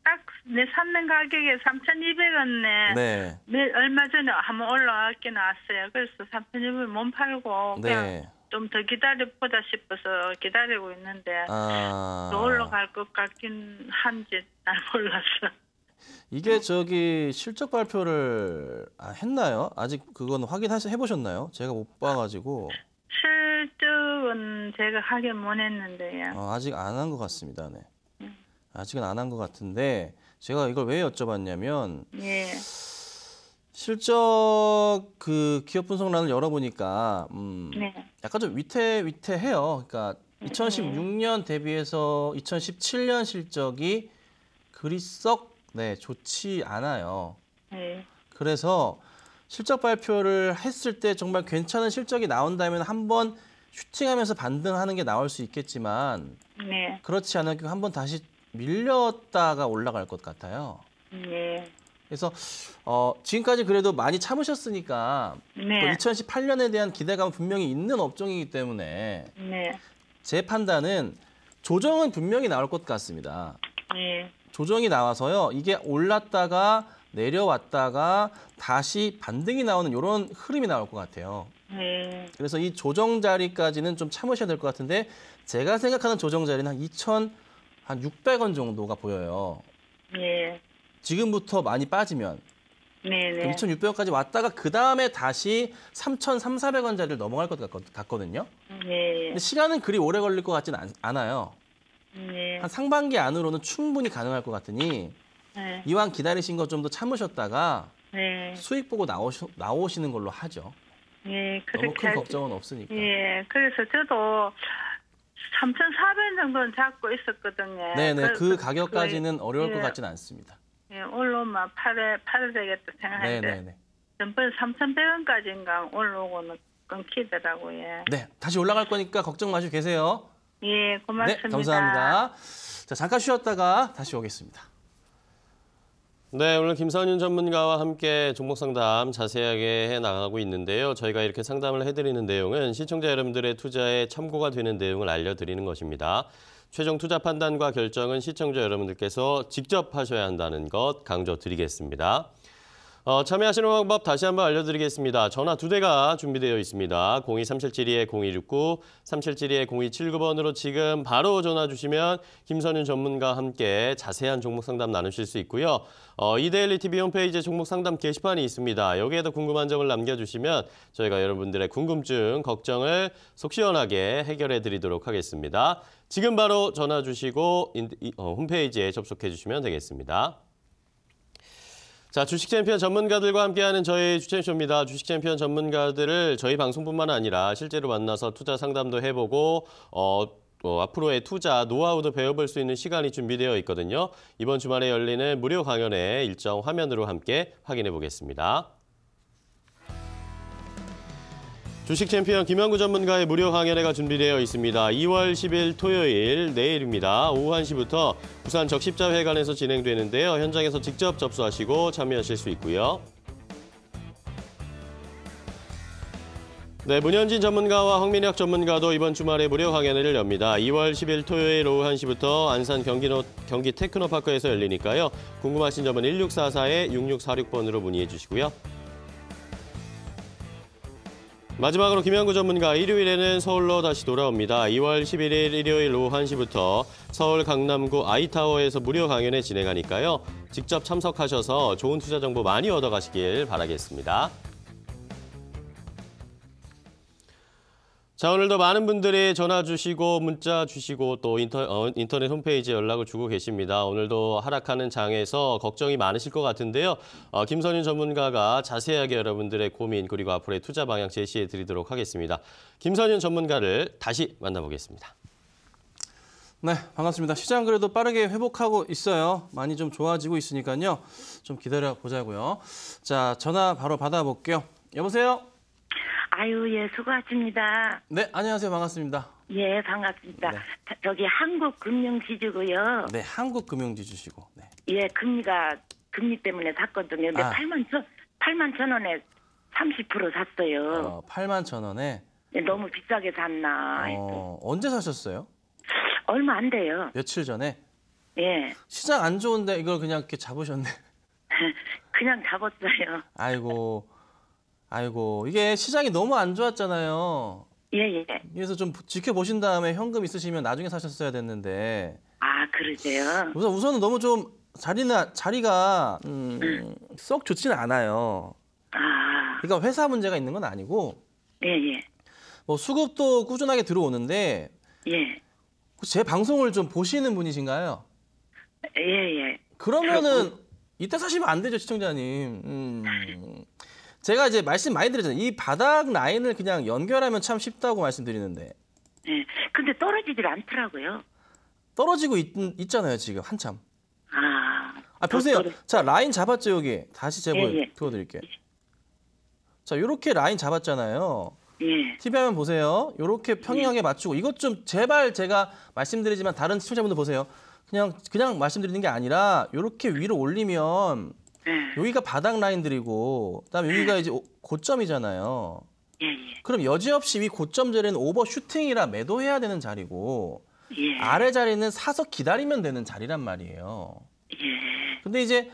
S6: 딱 내 샀는 가격에 3,200원에
S2: 네.
S6: 얼마 전에 한번 올라왔게 나왔어요. 그래서 3,200원 못 팔고 그냥
S2: 네.
S6: 좀 더 기다려보자 싶어서 기다리고 있는데 더 올라갈 것 같긴 한지 잘 몰랐어.
S2: 이게 저기 실적 발표를 했나요? 아직 그건 해보셨나요? 제가 못 봐가지고.
S6: 실적은 제가 확인 못 했는데요.
S2: 아직 안 한 것 같습니다. 네. 아직은 안 한 것 같은데 제가 이걸 왜 여쭤봤냐면
S6: 예,
S2: 실적 그 기업 분석란을 열어보니까
S6: 네,
S2: 약간 좀 위태해요. 그러니까 2016년 대비해서 2017년 실적이 그리 썩 좋지 않아요.
S6: 예,
S2: 그래서 실적 발표를 했을 때 정말 괜찮은 실적이 나온다면 한번 슈팅하면서 반등하는 게 나올 수 있겠지만
S6: 네,
S2: 그렇지 않으면 한번 다시 밀렸다가 올라갈 것 같아요.
S6: 예,
S2: 그래서 지금까지 그래도 많이 참으셨으니까
S6: 네,
S2: 2018년에 대한 기대감은 분명히 있는 업종이기 때문에
S6: 네,
S2: 제 판단은 조정은 분명히 나올 것 같습니다.
S6: 예,
S2: 조정이 나와서요. 이게 올랐다가 내려왔다가 다시 반등이 나오는 이런 흐름이 나올 것 같아요.
S6: 예,
S2: 그래서 이 조정 자리까지는 좀 참으셔야 될 것 같은데 제가 생각하는 조정 자리는 한 2,600원 정도가 보여요.
S6: 예,
S2: 지금부터 많이 빠지면
S6: 네, 네,
S2: 2,600원까지 왔다가 그 다음에 다시 3,300~400원 자리를 넘어갈 것 같거든요.
S6: 예,
S2: 근데 시간은 그리 오래 걸릴 것 같지는 않아요.
S6: 예,
S2: 한 상반기 안으로는 충분히 가능할 것 같으니
S6: 예,
S2: 이왕 기다리신 거 좀 더 참으셨다가
S6: 예,
S2: 수익 보고 나오시는 걸로 하죠.
S6: 예,
S2: 너무
S6: 그렇게
S2: 큰 걱정은 없으니까.
S6: 예, 그래서 저도 3,400원 정도는 잡고 있었거든요.
S2: 네네, 그
S6: 그래서
S2: 가격까지는 어려울 것
S6: 예,
S2: 같지는 않습니다.
S6: 예, 올라오면 팔아야 되겠다 생각했는데
S2: 네네네.
S6: 전번에 3,100원까지인가 올라오고는 끊기더라고요.
S2: 네, 다시 올라갈 거니까 걱정 마시고 계세요.
S6: 예, 고맙습니다.
S2: 네, 감사합니다. 자, 잠깐 쉬었다가 다시 오겠습니다.
S1: 네, 오늘 김선윤 전문가와 함께 종목 상담 자세하게 해나가고 있는데요. 저희가 이렇게 상담을 해드리는 내용은 시청자 여러분들의 투자에 참고가 되는 내용을 알려드리는 것입니다. 최종 투자 판단과 결정은 시청자 여러분들께서 직접 하셔야 한다는 것 강조드리겠습니다. 참여하시는 방법 다시 한번 알려드리겠습니다. 전화 2대가 준비되어 있습니다. 02377-0269, 3772-0279번으로 지금 바로 전화 주시면 김선윤 전문가와 함께 자세한 종목 상담 나누실 수 있고요. 이데일리 TV 홈페이지에 종목 상담 게시판이 있습니다. 여기에도 궁금한 점을 남겨주시면 저희가 여러분들의 궁금증, 걱정을 속 시원하게 해결해 드리도록 하겠습니다. 지금 바로 전화 주시고 홈페이지에 접속해 주시면 되겠습니다. 자, 주식 챔피언 전문가들과 함께하는 저희 주챔쇼입니다. 주식 챔피언 전문가들을 저희 방송뿐만 아니라 실제로 만나서 투자 상담도 해보고 앞으로의 투자 노하우도 배워볼 수 있는 시간이 준비되어 있거든요. 이번 주말에 열리는 무료 강연의 일정 화면으로 함께 확인해 보겠습니다. 주식 챔피언 김영구 전문가의 무료 강연회가 준비되어 있습니다. 2월 10일 토요일 내일입니다. 오후 1시부터 부산 적십자회관에서 진행되는데요. 현장에서 직접 접수하시고 참여하실 수 있고요. 네, 문현진 전문가와 황민혁 전문가도 이번 주말에 무료 강연회를 엽니다. 2월 10일 토요일 오후 1시부터 안산 경기 테크노파크에서 열리니까요. 궁금하신 점은 1644-6646번으로 문의해 주시고요. 마지막으로 김영구 전문가 일요일에는 서울로 다시 돌아옵니다. 2월 11일 일요일 오후 1시부터 서울 강남구 아이타워에서 무료 강연회 진행하니까요. 직접 참석하셔서 좋은 투자 정보 많이 얻어가시길 바라겠습니다. 자, 오늘도 많은 분들이 전화 주시고 문자 주시고 또 인터넷 홈페이지에 연락을 주고 계십니다. 오늘도 하락하는 장에서 걱정이 많으실 것 같은데요. 김선윤 전문가가 자세하게 여러분들의 고민 그리고 앞으로의 투자 방향 제시해 드리도록 하겠습니다. 김선윤 전문가를 다시 만나보겠습니다.
S2: 네, 반갑습니다. 시장 그래도 빠르게 회복하고 있어요. 많이 좀 좋아지고 있으니까요. 좀 기다려 보자고요. 자, 전화 바로 받아볼게요. 여보세요?
S7: 아유, 예, 수고하십니다.
S2: 네, 안녕하세요. 반갑습니다.
S7: 예, 반갑습니다.
S2: 네.
S7: 저기 한국금융지주고요.
S2: 네, 한국금융지주시고. 네.
S7: 예, 금리가 금리 때문에 샀거든요. 근데 8만 천 원에 30% 샀어요.
S2: 8만 천 원에.
S7: 네, 너무 비싸게 샀나.
S2: 언제 사셨어요?
S7: 얼마 안 돼요.
S2: 며칠 전에?
S7: 예.
S2: 시장 안 좋은데 이걸 그냥 이렇게 잡으셨네.
S7: 그냥 잡았어요.
S2: 아이고. 이게 시장이 너무 안 좋았잖아요.
S7: 예.
S2: 그래서 좀 지켜보신 다음에 현금 있으시면 나중에 사셨어야 됐는데.
S7: 아, 그러세요?
S2: 우선은 너무 좀 자리가 썩 좋지는 않아요.
S7: 아.
S2: 그러니까 회사 문제가 있는 건 아니고.
S7: 예.
S2: 뭐 수급도 꾸준하게 들어오는데.
S7: 예.
S2: 제 방송을 좀 보시는 분이신가요?
S7: 예.
S2: 그러면은 이때 사시면 안 되죠, 시청자님. 제가 이제 말씀 많이 드렸잖아요. 이 바닥 라인을 그냥 연결하면 참 쉽다고 말씀드리는데.
S7: 예. 근데 떨어지질 않더라고요.
S2: 떨어지고 있잖아요, 지금 한참. 보세요.
S7: 떨어져.
S2: 자, 라인 잡았죠, 여기. 다시 제가
S7: 예.
S2: 보여드릴게요. 자, 이렇게 라인 잡았잖아요.
S7: 예.
S2: TV 화면 보세요. 이렇게 평행하게 맞추고 이것 좀 제발 제가 말씀드리지만 다른 시청자분들 보세요. 그냥 말씀드리는 게 아니라 이렇게 위로 올리면 여기가 바닥 라인들이고 그다음에 여기가 이제 고점이잖아요.
S7: 예.
S2: 그럼 여지없이 위 고점 자리는 오버슈팅이라 매도해야 되는 자리고
S7: 예.
S2: 아래 자리는 사서 기다리면 되는 자리란 말이에요.
S7: 예.
S2: 근데 이제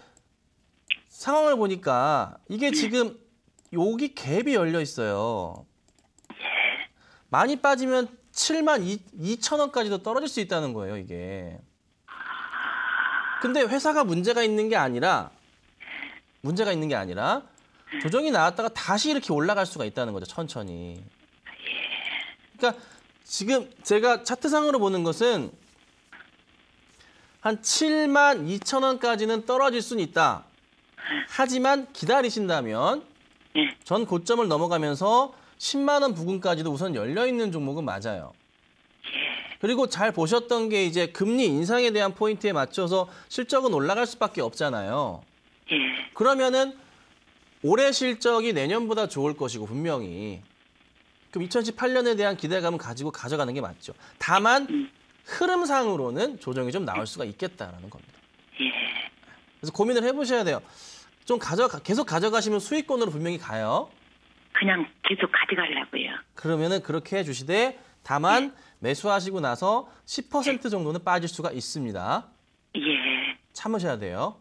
S2: 상황을 보니까 이게 지금 여기 갭이 열려 있어요. 많이 빠지면 7만 2천 원까지도 떨어질 수 있다는 거예요, 이게. 근데 회사가 문제가 있는 게 아니라 조정이 나왔다가 다시 이렇게 올라갈 수가 있다는 거죠, 천천히. 그러니까 지금 제가 차트상으로 보는 것은 한 7만 2천 원까지는 떨어질 수는 있다. 하지만 기다리신다면 전 고점을 넘어가면서 10만 원 부근까지도 우선 열려있는 종목은 맞아요. 그리고 잘 보셨던 게 이제 금리 인상에 대한 포인트에 맞춰서 실적은 올라갈 수밖에 없잖아요. 그러면은 올해 실적이 내년보다 좋을 것이고 분명히. 그럼 2018년에 대한 기대감을 가지고 가져가는 게 맞죠. 다만 흐름상으로는 조정이 좀 나올 수가 있겠다라는 겁니다. 그래서 고민을 해보셔야 돼요. 좀 계속 가져가시면 수익권으로 분명히 가요.
S7: 그냥 계속 가져가려고요.
S2: 그러면은 그렇게 해주시되 다만 매수하시고 나서 10% 정도는 빠질 수가 있습니다.
S7: 예.
S2: 참으셔야 돼요.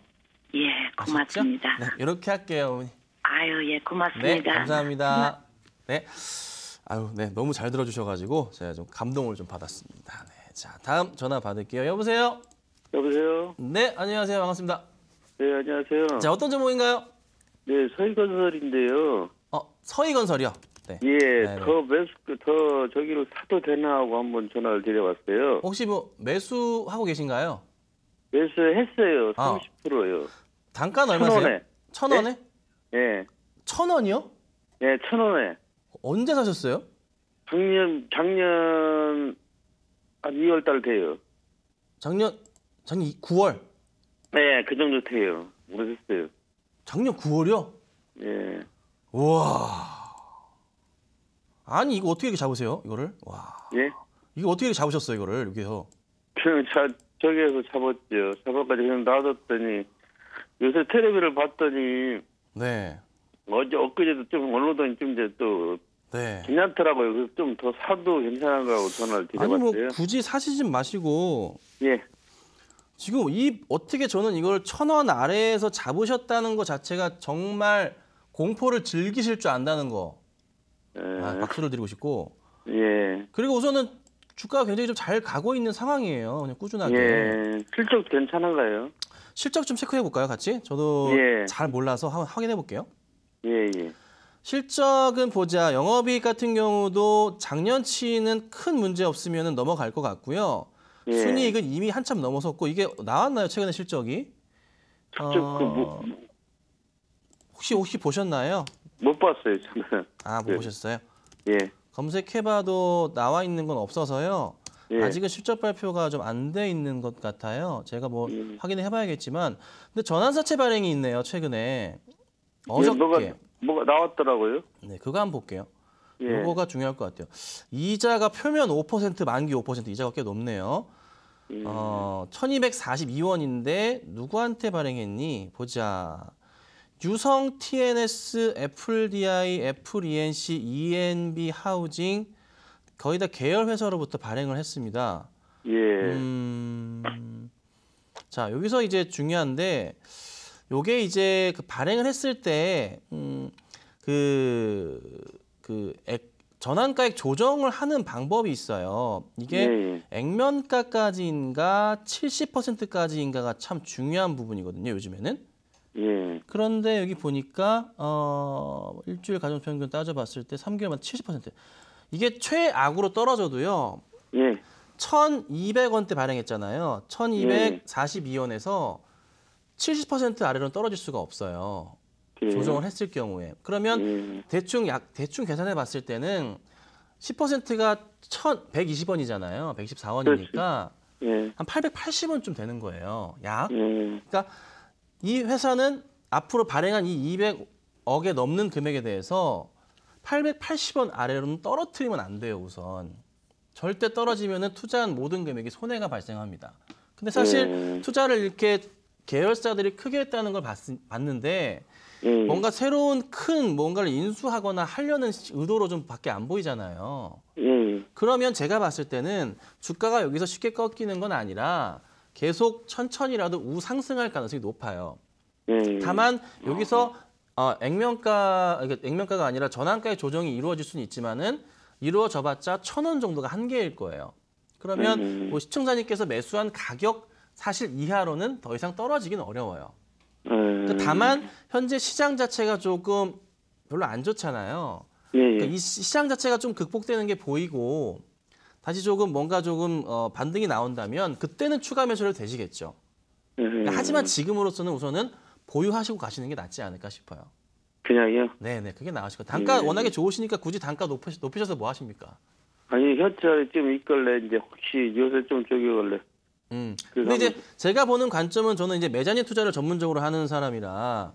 S7: 예, 고맙습니다.
S2: 아셨죠? 네, 이렇게 할게요, 어머니.
S7: 아유, 예, 고맙습니다.
S2: 네, 감사합니다. 네. 네, 너무 잘 들어주셔가지고 제가 좀 감동을 좀 받았습니다. 네, 자, 다음 전화 받을게요. 여보세요?
S8: 여보세요?
S2: 네, 안녕하세요. 반갑습니다.
S8: 네, 안녕하세요.
S2: 자, 어떤 종목인가요?
S8: 네, 서희건설인데요.
S2: 서희건설이요? 네.
S8: 예,
S2: 네네.
S8: 더 저기로 사도 되나 하고 한번 전화를 드려봤어요.
S2: 혹시 뭐 매수하고 계신가요?
S8: 매수했어요. 30%요.
S2: 단가는 얼마세요?
S8: 1,000원에.
S2: 1,000원에?
S8: 예.
S2: 1,000원이요?
S8: 예, 1,000원에.
S2: 언제 사셨어요?
S8: 작년 한 2월 달 돼요.
S2: 작년 9월?
S8: 네, 그 정도 돼요. 오래됐어요.
S2: 작년 9월이요?
S8: 예.
S2: 우와. 아니, 이거 어떻게 이렇게 잡으세요? 이거를? 와.
S8: 예?
S2: 이거 어떻게 이렇게 잡으셨어요, 이거를? 여기서.
S8: 저기에서 잡았죠. 잡아가지고 그냥 놔뒀더니 요새 텔레비를 봤더니
S2: 네.
S8: 엊그제도 좀 언론도 좀 이제 또
S2: 네.
S8: 괜찮더라고요. 그래서 좀 더 사도 괜찮은가 하고 전화를
S2: 아니, 뭐
S8: 드려봤어요.
S2: 굳이 사시지 마시고.
S8: 예.
S2: 지금 어떻게 저는 이걸 1,000원 아래에서 잡으셨다는 것 자체가 정말 공포를 즐기실 줄 안다는 거. 박수를 드리고 싶고.
S8: 예.
S2: 그리고 우선은 주가가 굉장히 좀 잘 가고 있는 상황이에요. 그냥 꾸준하게.
S8: 예. 실적 괜찮은가요?
S2: 실적 좀 체크해 볼까요, 같이? 저도
S8: 예.
S2: 잘 몰라서 확인해 볼게요.
S8: 예.
S2: 실적은 보자. 영업이익 같은 경우도 작년치는 큰 문제 없으면 넘어갈 것 같고요.
S8: 예.
S2: 순이익은 이미 한참 넘어섰고 이게 나왔나요, 최근에 실적이? 혹시 보셨나요?
S8: 못 봤어요, 저는.
S2: 못
S8: 네.
S2: 보셨어요?
S8: 예.
S2: 검색해봐도 나와 있는 건 없어서요.
S8: 예.
S2: 아직은 실적 발표가 좀 안 돼 있는 것 같아요. 제가 뭐 확인해 봐야겠지만, 근데 전환사채 발행이 있네요, 최근에. 어저께.
S8: 뭐가 나왔더라고요.
S2: 네, 그거 한번 볼게요.
S8: 예.
S2: 요거가 중요할 것 같아요. 이자가 표면 5%, 만기 5%, 이자가 꽤 높네요. 1242원인데 누구한테 발행했니? 보자. 유성, TNS, 애플DI, 애플ENC, ENB 하우징 거의 다 계열 회사로부터 발행을 했습니다.
S8: 예.
S2: 자, 여기서 이제 중요한데 요게 이제 그 발행을 했을 때 전환가액 조정을 하는 방법이 있어요. 이게
S8: 예.
S2: 액면가까지인가 70%까지인가가 참 중요한 부분이거든요, 요즘에는.
S8: 예.
S2: 그런데 여기 보니까 일주일 가정평균 따져봤을 때 3개월마다 70%. 이게 최악으로 떨어져도요.
S8: 예.
S2: 1,200원대 발행했잖아요. 1,242원에서 70% 아래로는 떨어질 수가 없어요.
S8: 예.
S2: 조정을 했을 경우에. 그러면 대충 계산해 봤을 때는 10%가 1,120원이잖아요. 124원이니까
S8: 예.
S2: 한 880원쯤 되는 거예요. 약.
S8: 예.
S2: 그러니까 이 회사는 앞으로 발행한 이 200억에 넘는 금액에 대해서 880원 아래로는 떨어뜨리면 안 돼요, 우선. 절대 떨어지면은 투자한 모든 금액이 손해가 발생합니다. 근데 사실 투자를 이렇게 계열사들이 크게 했다는 걸 봤는데 뭔가 새로운 큰 뭔가를 인수하거나 하려는 의도로 좀 밖에 안 보이잖아요. 그러면 제가 봤을 때는 주가가 여기서 쉽게 꺾이는 건 아니라 계속 천천히라도 우상승할 가능성이 높아요. 다만 여기서 액면가가 아니라 전환가의 조정이 이루어질 수는 있지만은 이루어져봤자 1,000원 정도가 한계일 거예요. 그러면 뭐 시청자님께서 매수한 가격 사실 이하로는 더 이상 떨어지기는 어려워요. 다만 현재 시장 자체가 조금 별로 안 좋잖아요. 그러니까 이 시장 자체가 좀 극복되는 게 보이고 다시 조금 뭔가 조금 반등이 나온다면 그때는 추가 매수를 되시겠죠. 그러니까 하지만 지금으로서는 우선은 보유하시고 가시는 게 낫지 않을까 싶어요.
S8: 그냥요?
S2: 네네, 그게 나으시고 단가 워낙에 좋으시니까 굳이 단가 높이셔서 뭐 하십니까?
S8: 아니 현찰이 좀 있길래 이제 혹시 요새 좀 저기길래.
S2: 근데 이제 제가 보는 관점은 저는 이제 매자님 투자를 전문적으로 하는 사람이라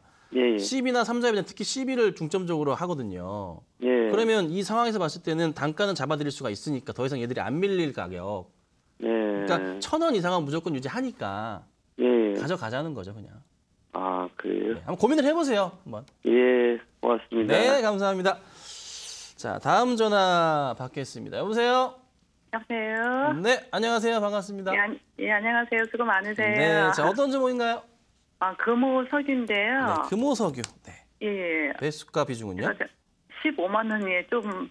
S2: CB나 3자비나 특히 CB를 중점적으로 하거든요. 그러면 이 상황에서 봤을 때는 단가는 잡아드릴 수가 있으니까 더 이상 얘들이 안 밀릴 가격. 그러니까 1,000원 이상은 무조건 유지하니까 가져가자는 거죠, 그냥.
S8: 아, 그래요?
S2: 네, 한번 고민을 해보세요, 한번.
S8: 예, 고맙습니다.
S2: 네, 감사합니다. 자, 다음 전화 받겠습니다. 여보세요?
S6: 여보세요?
S2: 네, 안녕하세요. 반갑습니다.
S6: 예, 안녕하세요. 수고 많으세요.
S2: 네, 자, 어떤 종목인가요?
S6: 금호석인데요.
S2: 네, 금호석유. 네.
S6: 예.
S2: 매수가 비중은요?
S6: 15만 원이에 좀.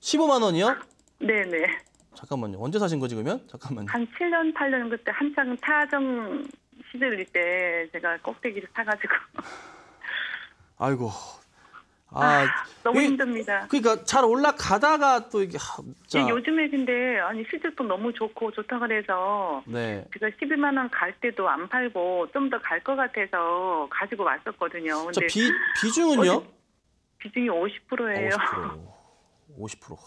S2: 15만 원이요?
S6: 네네.
S2: 잠깐만요. 언제 사신 거지, 그러면? 잠깐만요.
S6: 한 7년, 8년 그때 한창 타정 시절일 때 제가 꼭대기를 사가지고.
S2: 아이고.
S6: 너무 힘듭니다.
S2: 그러니까 잘 올라가다가 또 이게
S6: 예, 요즘에 근데 실적도 너무 좋다 그래서 제가 12만 원 갈 때도 안 팔고 좀 더 갈 것 같아서 가지고 왔었거든요. 근데
S2: 비중은요?
S6: 비중이 50%예요.
S2: 50%.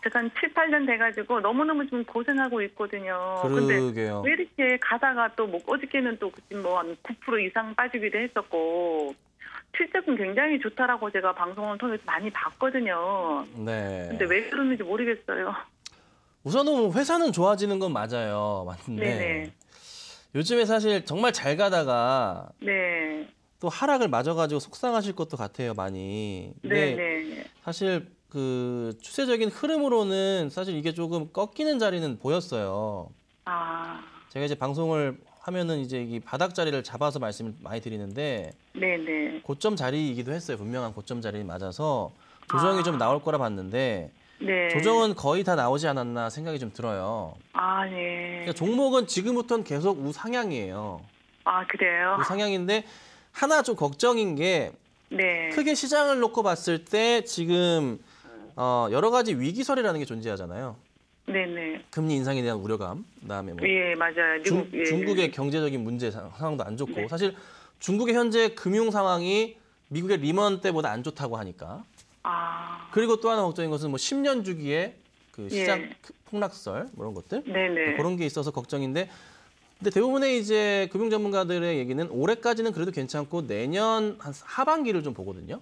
S6: 제가 한 7, 8년 돼가지고 너무너무 좀 고생하고 있거든요.
S2: 그러게요.
S6: 근데 왜 이렇게 가다가 또 뭐 어저께는 또 한 9% 이상 빠지기도 했었고 실적은 굉장히 좋다라고 제가 방송을 통해서 많이 봤거든요.
S2: 네.
S6: 근데 왜 그러는지 모르겠어요.
S2: 우선은 회사는 좋아지는 건 맞아요. 맞는데
S6: 네네.
S2: 요즘에 사실 정말 잘 가다가 또 하락을 맞아가지고 속상하실 것도 같아요, 많이. 근데 사실 그 추세적인 흐름으로는 사실 이게 조금 꺾이는 자리는 보였어요. 제가 이제 방송을 하면은 이제 이 바닥 자리를 잡아서 말씀을 많이 드리는데 고점 자리이기도 했어요. 분명한 고점 자리에 맞아서 조정이 좀 나올 거라 봤는데 조정은 거의 다 나오지 않았나 생각이 좀 들어요. 그러니까 종목은 지금부터는 계속 우상향이에요.
S6: 그래요?
S2: 우상향인데 하나 좀 걱정인 게 크게 시장을 놓고 봤을 때 지금 여러 가지 위기설이라는 게 존재하잖아요. 금리 인상에 대한 우려감, 그다음에 뭐
S6: 맞아요.
S2: 중국의 경제적인 문제 상황도 안 좋고 사실 중국의 현재 금융 상황이 미국의 리먼 때보다 안 좋다고 하니까. 그리고 또 하나 걱정인 것은 뭐 10년 주기의 그 시장 폭락설 뭐 이런 것들 그런 게 있어서 걱정인데. 근데 대부분의 이제 금융 전문가들의 얘기는 올해까지는 그래도 괜찮고 내년 한 하반기를 좀 보거든요.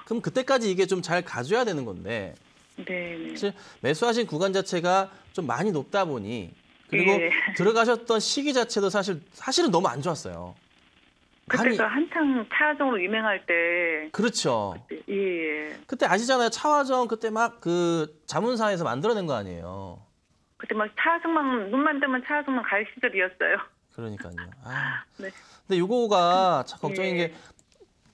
S2: 그럼 그때까지 이게 좀 잘 가줘야 되는 건데
S6: 네.
S2: 사실 매수하신 구간 자체가 좀 많이 높다 보니 그리고
S6: 예.
S2: 들어가셨던 시기 자체도 사실은 너무 안 좋았어요.
S6: 그때가 한창 차화정으로 유명할 때.
S2: 그렇죠.
S6: 예.
S2: 그때 아시잖아요. 차화정 그때 막 그 자문사에서 만들어낸 거 아니에요.
S6: 그때 막 차화정만 눈만 뜨면 차화정만 갈 시절이었어요.
S2: 그러니까요.
S6: 네.
S2: 근데 요거가 참 걱정인
S6: 예.
S2: 게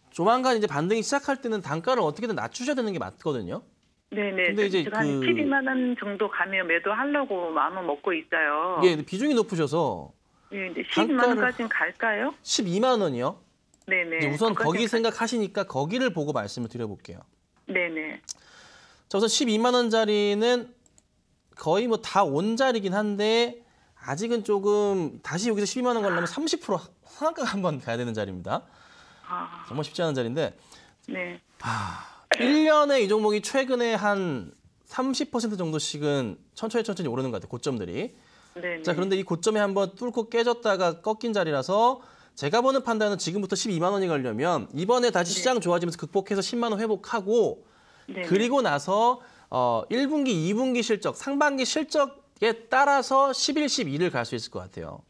S2: 조만간 이제 반등이 시작할 때는 단가를 어떻게든 낮추셔야 되는 게 맞거든요.
S6: 네네.
S2: 근데 이제
S6: 제가 한 12만 원 정도 가면 매도하려고 마음을 먹고 있어요.
S2: 예, 비중이 높으셔서
S6: 예, 이제 12만 원까지는 갈까요?
S2: 12만 원이요?
S6: 네네.
S2: 이제 우선 거기 생각하시니까 거기를 보고 말씀을 드려볼게요.
S6: 네네.
S2: 자, 우선 12만 원짜리는 거의 뭐 다 온 자리긴 한데 아직은 조금 다시 여기서 12만 원 가려면 30% 상한가 한번 가야 되는 자리입니다. 정말 쉽지 않은 자리인데
S6: 네.
S2: 1년에 이 종목이 최근에 한 30% 정도씩은 천천히 오르는 것 같아요. 고점들이.
S6: 네네.
S2: 자, 그런데 이 고점에 한번 뚫고 깨졌다가 꺾인 자리라서 제가 보는 판단은 지금부터 12만 원이 가려면 이번에 다시 시장 좋아지면서 극복해서 10만 원 회복하고 그리고 나서 1분기, 2분기 실적, 상반기 실적에 따라서 11, 12를 갈 수 있을 것 같아요.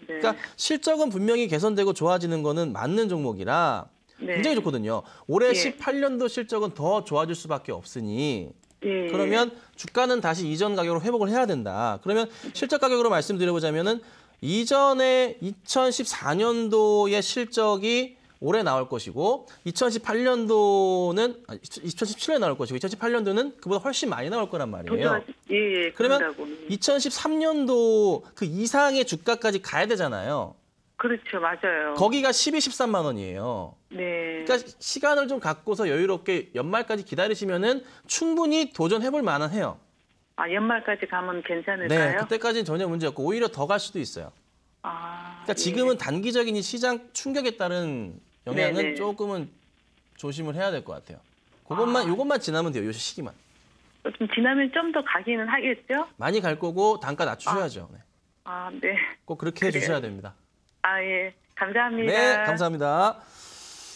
S6: 네.
S2: 그러니까 실적은 분명히 개선되고 좋아지는 거는 맞는 종목이라 굉장히 좋거든요. 올해 18년도 실적은 더 좋아질 수밖에 없으니 그러면 주가는 다시 이전 가격으로 회복을 해야 된다. 그러면 실적 가격으로 말씀드려보자면은 이전에 2014년도의 실적이 올해 나올 것이고 2017년에 나올 것이고 2018년도는 그보다 훨씬 많이 나올 거란 말이에요. 그러면 2013년도 그 이상의 주가까지 가야 되잖아요.
S6: 그렇죠. 맞아요.
S2: 거기가 12, 13만 원이에요.
S6: 네.
S2: 그러니까 시간을 좀 갖고서 여유롭게 연말까지 기다리시면은 충분히 도전해볼 만은 해요.
S6: 연말까지 가면 괜찮을까요?
S2: 네, 그때까지는 전혀 문제 없고 오히려 더 갈 수도 있어요. 그러니까 지금은 단기적인 이 시장 충격에 따른 영향은 조금은 조심을 해야 될 것 같아요. 요것만 지나면 돼요. 요 시기만.
S6: 좀 지나면 좀 더 가기는 하겠죠?
S2: 많이 갈 거고 단가 낮추셔야죠. 네.
S6: 네.
S2: 꼭 그렇게 해주셔야 됩니다.
S6: 예. 감사합니다.
S2: 네, 감사합니다.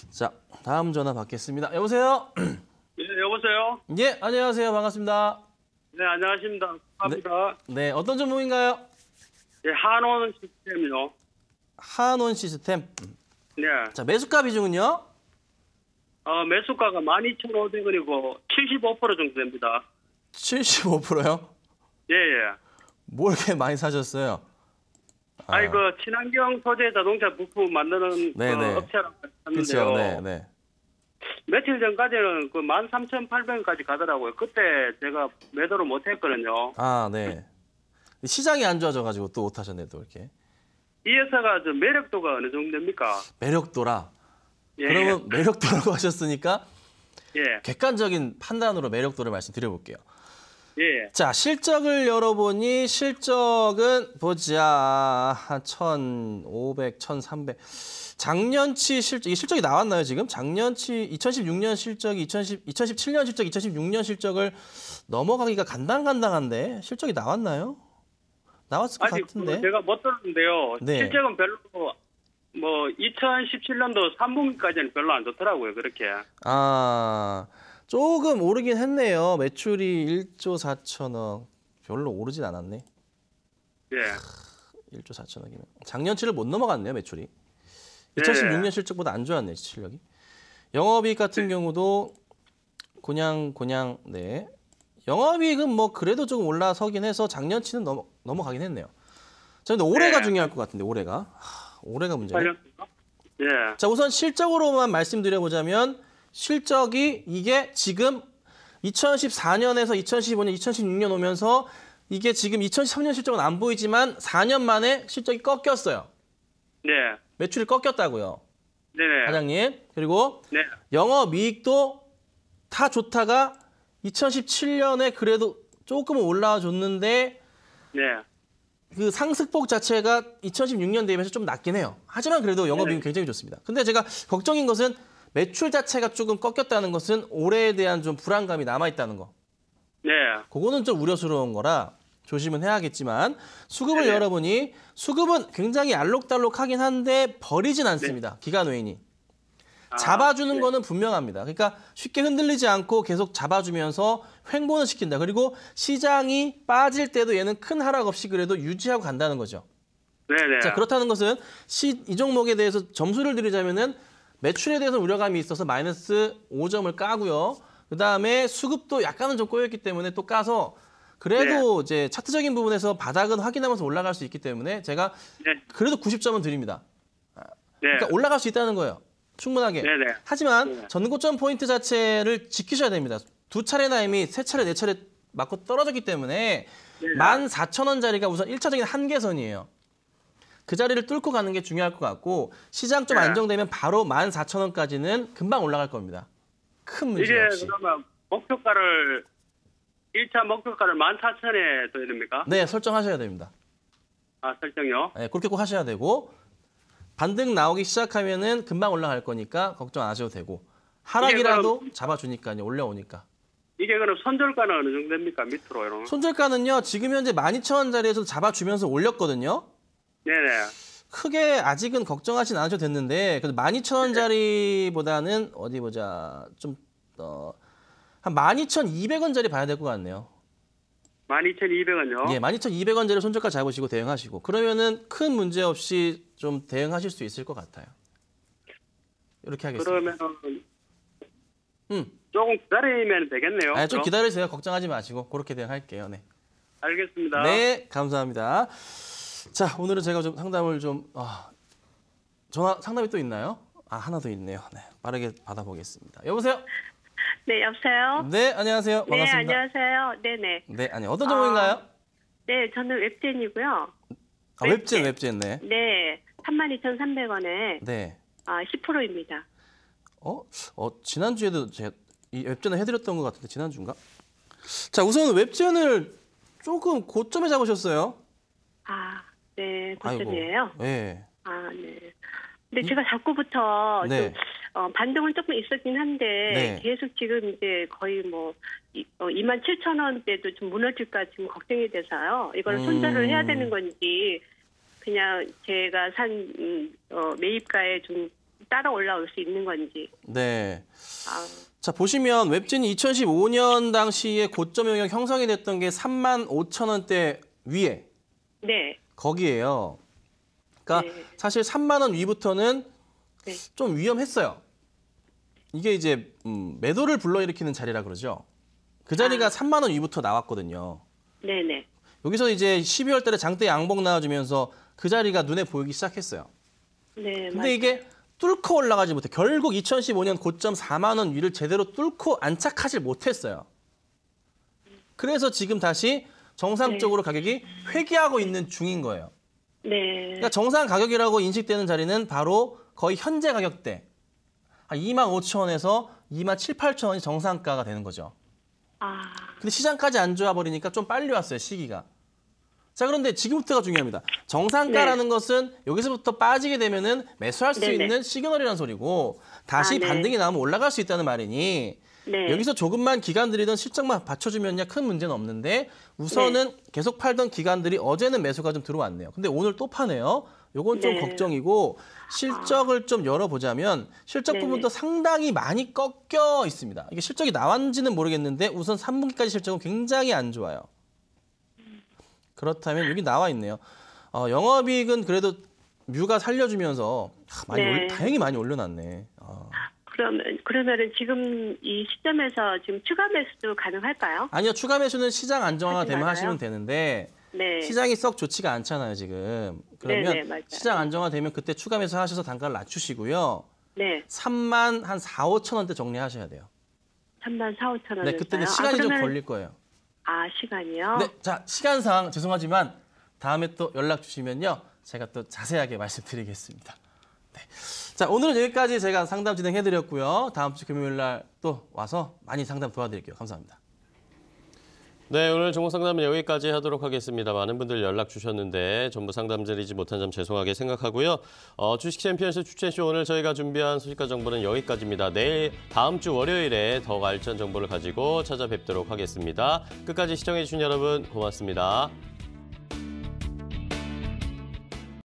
S2: 자, 다음 전화 받겠습니다. 여보세요?
S9: 네, 여보세요?
S2: 예, 안녕하세요. 반갑습니다.
S9: 네, 안녕하십니다. 반갑습니다.
S2: 네, 어떤 종목인가요?
S9: 네, 한원 시스템이요.
S2: 한원 시스템.
S9: 네.
S2: 자, 매수가 비중은요?
S9: 매수가가 12,500원이고 75% 정도 됩니다.
S2: 75%요?
S9: 예.
S2: 뭐 이렇게 많이 사셨어요?
S9: 그 친환경 소재 자동차 부품 만드는 그 업체라고 했는데요.
S2: 그렇죠. 네.
S9: 며칠 전까지는 그 13,800원까지 가더라고요. 그때 제가 매도를 못 했거든요.
S2: 네. 시장이 안 좋아져가지고 또 못하셨네, 또 이렇게.
S9: 이 회사가 좀 매력도가 어느 정도 됩니까?
S2: 매력도라.
S9: 예.
S2: 그러면 매력도라고 하셨으니까 객관적인 판단으로 매력도를 말씀드려볼게요.
S9: 예.
S2: 자, 실적을 열어보니 실적은 보자. 한 1,500, 1,300. 작년치 실적, 이 실적이 나왔나요, 지금? 작년치 2016년 실적이 2017년 실적, 2016년 실적을 넘어가기가 간당간당한데 실적이 나왔나요? 나왔을 것 같은데.
S9: 제가 못 들었는데요.
S2: 네.
S9: 실적은 별로 2017년도 3분기까지는 별로 안 좋더라고요. 그렇게.
S2: 조금 오르긴 했네요. 매출이 1조 4천억. 별로 오르진 않았네.
S9: 예.
S2: 1조 4천억이면. 작년치를 못 넘어갔네요, 매출이. 2016년 실적보다 안 좋았네, 실력이. 영업이익 같은 경우도 그냥 네. 영업이익은 뭐 그래도 조금 올라서긴 해서 작년치는 넘어가긴 했네요. 자, 근데 올해가 중요할 것 같은데, 올해가 문제네.
S9: 예.
S2: 자, 우선 실적으로만 말씀드려보자면 실적이 이게 지금 2014년에서 2015년, 2016년 오면서 이게 지금 2013년 실적은 안 보이지만 4년 만에 실적이 꺾였어요.
S9: 네.
S2: 매출이 꺾였다고요.
S9: 네네.
S2: 사장님. 그리고 영업이익도 다 좋다가 2017년에 그래도 조금은 올라와줬는데 그 상승폭 자체가 2016년 대비해서 좀 낮긴 해요. 하지만 그래도 영업이익은 굉장히 좋습니다. 근데 제가 걱정인 것은 매출 자체가 조금 꺾였다는 것은 올해에 대한 좀 불안감이 남아있다는 거.
S9: 네.
S2: 그거는 좀 우려스러운 거라 조심은 해야겠지만 수급을 열어보니 수급은 굉장히 알록달록하긴 한데 버리진 않습니다. 기관 외인이. 잡아주는
S9: 네.
S2: 거는 분명합니다. 그러니까 쉽게 흔들리지 않고 계속 잡아주면서 횡보는 시킨다. 그리고 시장이 빠질 때도 얘는 큰 하락 없이 그래도 유지하고 간다는 거죠.
S9: 네네.
S2: 자, 그렇다는 것은 이 종목에 대해서 점수를 드리자면은 매출에 대해서 우려감이 있어서 마이너스 5점을 까고요. 그다음에 수급도 약간은 좀 꼬였기 때문에 또 까서 그래도 이제 차트적인 부분에서 바닥은 확인하면서 올라갈 수 있기 때문에 제가 그래도 90점은 드립니다. 그러니까 올라갈 수 있다는 거예요. 충분하게.
S9: 네네.
S2: 하지만 전고점 포인트 자체를 지키셔야 됩니다. 2차례나 이미 3차례, 4차례 맞고 떨어졌기 때문에 14,000원짜리가 우선 1차적인 한계선이에요. 그 자리를 뚫고 가는 게 중요할 것 같고 시장 좀 안정되면 바로 14,000원까지는 금방 올라갈 겁니다. 큰 문제 없이.
S9: 이게 그러면 목표가를 1차 목표가를 14,000원에 둬야 됩니까?
S2: 네, 설정하셔야 됩니다.
S9: 아, 설정요?
S2: 네, 그렇게 꼭 하셔야 되고 반등 나오기 시작하면은 금방 올라갈 거니까 걱정 안 하셔도 되고 하락이라도 잡아주니까요. 올려오니까.
S9: 이게 그럼 손절가는 어느 정도 됩니까? 밑으로 이런.
S2: 손절가는요. 지금 현재 12,000원짜리에서 잡아주면서 올렸거든요.
S9: 네네.
S2: 크게 아직은 걱정하진 않으셔도 됐는데 그래도 12,000원짜리보다는 어디 보자. 좀 한 12,200원짜리 봐야 될 것 같네요.
S9: 12,200원요?
S2: 예, 12,200원짜리 손절가 잡으시고 대응하시고 그러면은 큰 문제 없이 좀 대응하실 수 있을 것 같아요. 이렇게 하겠습니다.
S9: 그러면은 조금 기다리면 되겠네요.
S2: 아, 좀 기다리세요. 걱정하지 마시고 그렇게 대응할게요. 네.
S9: 알겠습니다.
S2: 네, 감사합니다. 자, 오늘은 제가 좀 상담을 좀 전화 상담이 또 있나요? 아, 하나 더 있네요. 네, 빠르게 받아보겠습니다. 여보세요?
S4: 네, 여보세요?
S2: 네, 안녕하세요. 반갑습니다.
S4: 네, 안녕하세요. 네네.
S2: 네, 아니 어떤 종목인가요?
S4: 네, 저는 웹젠이고요.
S2: 아, 웹젠, 네.
S4: 네, 32,300원에
S2: 네.
S4: 10%입니다.
S2: 지난주에도 제가 이 웹젠을 해드렸던 것 같은데 지난주인가? 자, 우선 웹젠을 조금 고점에 잡으셨어요.
S4: 아, 네, 고점이에요?
S2: 네.
S4: 아, 네. 근데 제가 잡고부터
S2: 네.
S4: 좀 반등은 조금 있었긴 한데
S2: 네.
S4: 계속 지금 이제 거의 뭐 27,000원대도 좀 무너질까 지금 걱정이 돼서요. 이걸 손절을 해야 되는 건지 그냥 제가 산 매입가에 좀 따라 올라올 수 있는 건지.
S2: 네. 자, 보시면 웹진이 2015년 당시에 고점 영역 형성이 됐던 게 35,000원대 위에.
S4: 네.
S2: 거기에요. 그러니까 사실 3만 원 위부터는 좀 위험했어요. 이게 이제 매도를 불러일으키는 자리라 그러죠. 그 자리가 3만 원 위부터 나왔거든요.
S4: 네네.
S2: 여기서 이제 12월 달에 장대 양봉 나와주면서 그 자리가 눈에 보이기 시작했어요.
S4: 네.
S2: 근데
S4: 맞아요.
S2: 이게 뚫고 올라가지 못해. 결국 2015년 고점 4만 원 위를 제대로 뚫고 안착하지 못했어요. 그래서 지금 다시 정상적으로 가격이 회귀하고 있는 중인 거예요.
S4: 네.
S2: 그러니까 정상 가격이라고 인식되는 자리는 바로 거의 현재 가격대 25,000원에서 27,000원이 정상가가 되는 거죠. 근데 시장까지 안 좋아 버리니까 좀 빨리 왔어요, 시기가. 자, 그런데 지금부터가 중요합니다. 정상가라는 것은 여기서부터 빠지게 되면은 매수할 수 있는 시그널이라는 소리고 다시 반등이 나오면 올라갈 수 있다는 말이니 여기서 조금만 기관들이든 실적만 받쳐주면야 큰 문제는 없는데 우선은 계속 팔던 기관들이 어제는 매수가 좀 들어왔네요. 근데 오늘 또 파네요. 요건 좀 걱정이고 실적을 좀 열어보자면 실적 부분도 상당히 많이 꺾여 있습니다. 이게 실적이 나왔는지는 모르겠는데 우선 3분기까지 실적은 굉장히 안 좋아요. 그렇다면 여기 나와 있네요. 영업이익은 그래도 뮤가 살려주면서 다행히 많이 올려놨네.
S4: 그러면은 지금 이 시점에서 지금 추가 매수도 가능할까요?
S2: 아니요, 추가 매수는 시장 안정화가 되면 하시면 되는데
S4: 네.
S2: 시장이 썩 좋지가 않잖아요, 지금. 그러면 시장 안정화되면 그때 추가 매수 하셔서 단가를 낮추시고요.
S4: 네.
S2: 3만 한 4, 5천 원대 정리하셔야 돼요.
S4: 3만 4, 5천 원.
S2: 네, 그때는 시간이 좀 걸릴 거예요.
S4: 시간이요?
S2: 네, 자, 시간상 죄송하지만 다음에 또 연락 주시면요. 제가 또 자세하게 말씀드리겠습니다. 네. 자, 오늘은 여기까지 제가 상담 진행해드렸고요. 다음 주 금요일 날 또 와서 많이 상담 도와드릴게요. 감사합니다.
S1: 네, 오늘 종목 상담은 여기까지 하도록 하겠습니다. 많은 분들 연락 주셨는데 전부 상담 드리지 못한 점 죄송하게 생각하고요. 주식 챔피언십 추천쇼 오늘 저희가 준비한 소식과 정보는 여기까지입니다. 내일 다음 주 월요일에 더욱 알찬 정보를 가지고 찾아뵙도록 하겠습니다. 끝까지 시청해주신 여러분 고맙습니다.